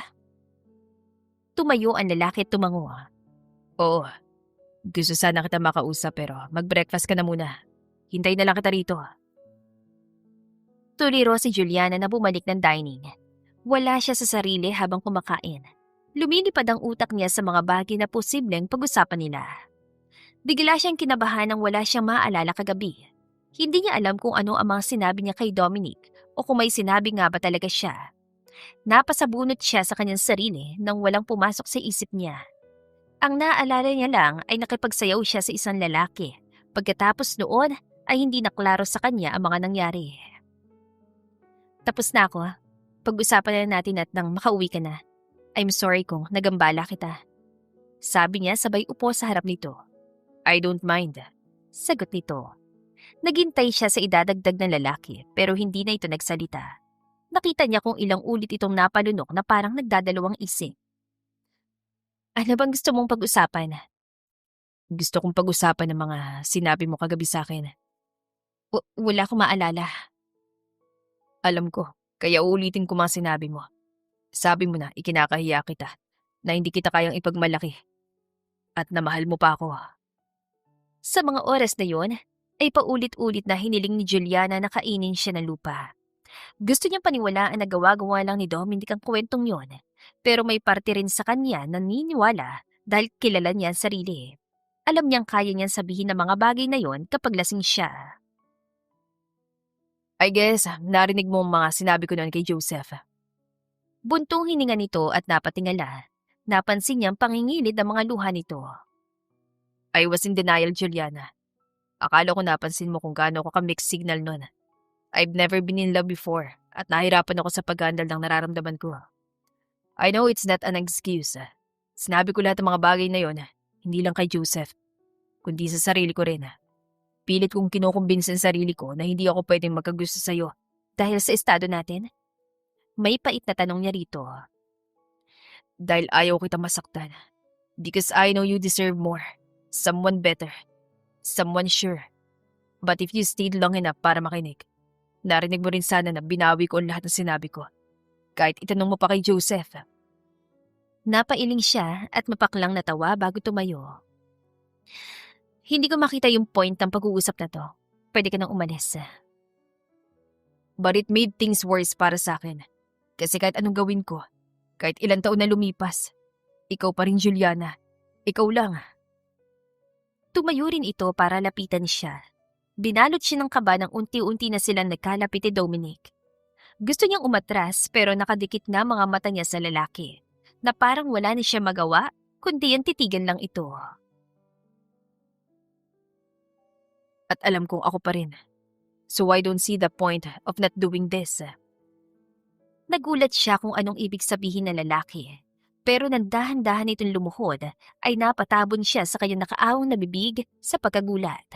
Tumayo ang lalaki at tumango. Oo, gusto sana kita makausap pero mag-breakfast ka na muna. Hintay na lang kita rito. Tuliro si Juliana na bumalik ng dining. Wala siya sa sarili habang kumakain. Lumilipad ang utak niya sa mga bagay na posibleng pag-usapan nila. Bigla siyang kinabahan nang wala siyang maalala kagabi. Hindi niya alam kung ano ang mga sinabi niya kay Dominic o kung may sinabi nga ba talaga siya. Napasabunot siya sa kanyang sarili nang walang pumasok sa isip niya. Ang naaalala niya lang ay nakipagsayaw siya sa isang lalaki. Pagkatapos noon ay hindi naklaro sa kanya ang mga nangyari. Tapos na ako. Pag-usapan na natin at nang makauwi ka na. I'm sorry kung nagambala kita. Sabi niya sabay upo sa harap nito. I don't mind. Sagot nito. Naghintay siya sa idadagdag ng lalaki pero hindi na ito nagsalita. Nakita niya kung ilang ulit itong napalunok na parang nagdadalawang isip. Ano bang gusto mong pag-usapan? Gusto kong pag-usapan ng mga sinabi mo kagabi sa akin. Wala akong maalala. Alam ko, kaya uulitin ko mga sinabi mo. Sabi mo na ikinakahiya kita, na hindi kita kayang ipagmalaki. At na mahal mo pa ako. Sa mga oras na yon, ay paulit-ulit na hiniling ni Juliana na kainin siya ng lupa. Gusto niyang paniwalaan na gawa-gawa lang ni Dominic ang kwentong yon, pero may parte rin sa kanya na naniniwala dahil kilala niya ang sarili. Alam niyang kaya niyang sabihin ng mga bagay na yon kapag lasing siya. I guess, narinig mo ang mga sinabi ko noon kay Joseph. Buntong hininga nito at napatingala. Napansin niyang pangingilid ang mga luha nito. I was in denial, Juliana. Akala ko napansin mo kung gaano ako ka-mixed signal noon. I've never been in love before at nahirapan ako sa pag-handle ng nararamdaman ko. I know it's not an excuse. Sinabi ko lahat ng mga bagay na yon, hindi lang kay Joseph, kundi sa sarili ko rin. Pilit kong kinukumbinsa sa sarili ko na hindi ako pwedeng magkagusto sa'yo. Dahil sa estado natin? May pait na tanong niya rito. Dahil ayaw kita masaktan. Because I know you deserve more. Someone better. Someone sure. But if you stayed long enough para makinig, narinig mo rin sana na binawi ko ang lahat ng sinabi ko. Kahit itanong mo pa kay Joseph. Napailing siya at mapaklang natawa bago tumayo. Hindi ko makita yung point ng pag-uusap na to. Pwede ka nang umalis. But it made things worse para sa akin. Kasi kahit anong gawin ko, kahit ilang taon na lumipas, ikaw pa rin, Juliana. Ikaw lang. Tumayo rin ito para lapitan siya. Binalot siya ng kaba nang unti-unti na silang nagkalapit ni Dominic. Gusto niyang umatras pero nakadikit na mga mata niya sa lalaki, na parang wala na siya magawa, kundi ang titigan lang ito. At alam kong ako pa rin. So I don't see the point of not doing this. Nagulat siya kung anong ibig sabihin ng lalaki. Pero nang dahan-dahan itong lumuhod, ay napatabon siya sa kanyang nakaawang na bibig sa pagkagulat.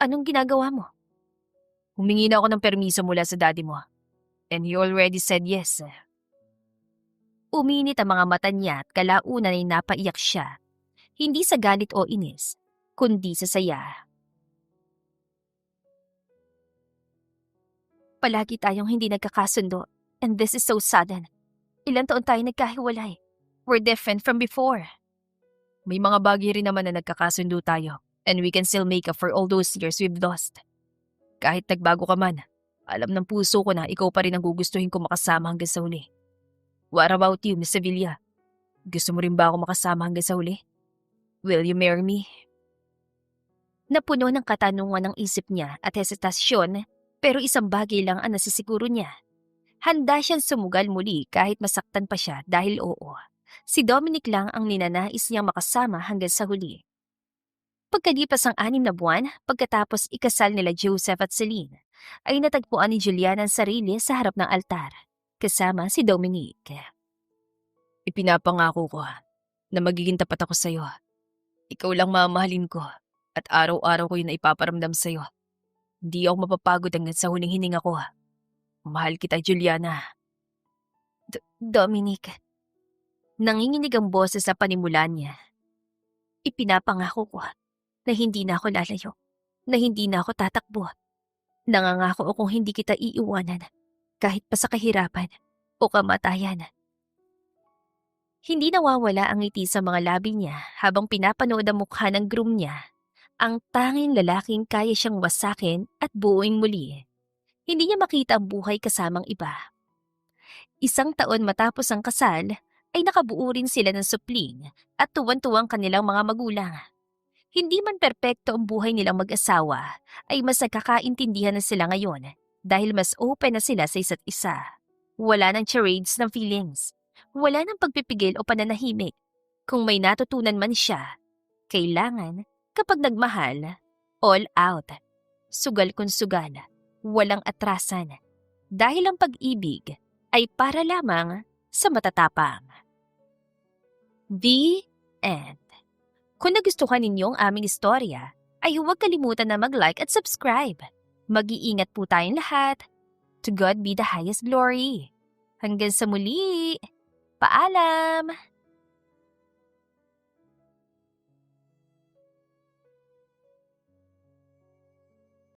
Anong ginagawa mo? Humingi na ako ng permiso mula sa daddy mo. And he already said yes. Uminit ang mga mata niya at kalaunan ay napaiyak siya. Hindi sa galit o inis, kundi sa saya. Palagi tayong hindi nagkakasundo, and this is so sudden. Ilang taon tayo nagkahiwalay. We're different from before. May mga bagay rin naman na nagkakasundo tayo, and we can still make up for all those years we've lost. Kahit nagbago ka man, alam ng puso ko na ikaw pa rin ang gugustuhin ko makasama hanggang sa huli. What about you, Miss Sevilla? Gusto mo rin ba ako makasama hanggang sa huli? Will you marry me? Napuno ng katanungan ng isip niya at hesitasyon, pero isang bagay lang ang nasisiguro niya. Handa siyang sumugal muli kahit masaktan pa siya dahil oo. Si Dominic lang ang ninanais niyang makasama hanggang sa huli. Pagkalipas ang 6 na buwan, pagkatapos ikasal nila Joseph at Celine, ay natagpuan ni Juliana ang sarili sa harap ng altar, kasama si Dominic. Ipinapangako ko na magiging tapat ako sa'yo. Ikaw lang mamahalin ko at araw-araw ko yun na ipaparamdam sa'yo. Hindi ako mapapagod hanggang sa huling hininga ko. Mahal kita, Juliana. Dominic. Nanginginig ang boses sa panimulan niya. Ipinapangako ko na hindi na ako lalayo, na hindi na ako tatakbo. Nangangako akong hindi kita iiwanan, kahit pa sa kahirapan o kamatayan. Hindi nawawala ang ngiti sa mga labi niya habang pinapanood ang mukha ng groom niya, ang tanging lalaking kaya siyang wasakin at buuin muli. Hindi niya makita ang buhay kasamang iba. Isang taon matapos ang kasal, ay nakabuo rin sila ng supling at tuwan-tuwang kanilang mga magulang. Hindi man perpekto ang buhay nilang mag-asawa, ay mas nagkakaintindihan na sila ngayon dahil mas open na sila sa isa't isa. Wala ng charades ng feelings. Wala ng pagpipigil o pananahimik. Kung may natutunan man siya, kailangan, kapag nagmahal, all out. Sugal kung sugal. Walang atrasan. Dahil ang pag-ibig ay para lamang sa matatapang. The end. Kung nagustuhan ninyo ang aming istorya, ay huwag kalimutan na mag-like at subscribe. Mag-iingat po tayong lahat. To God be the highest glory. Hanggang sa muli. Paalam!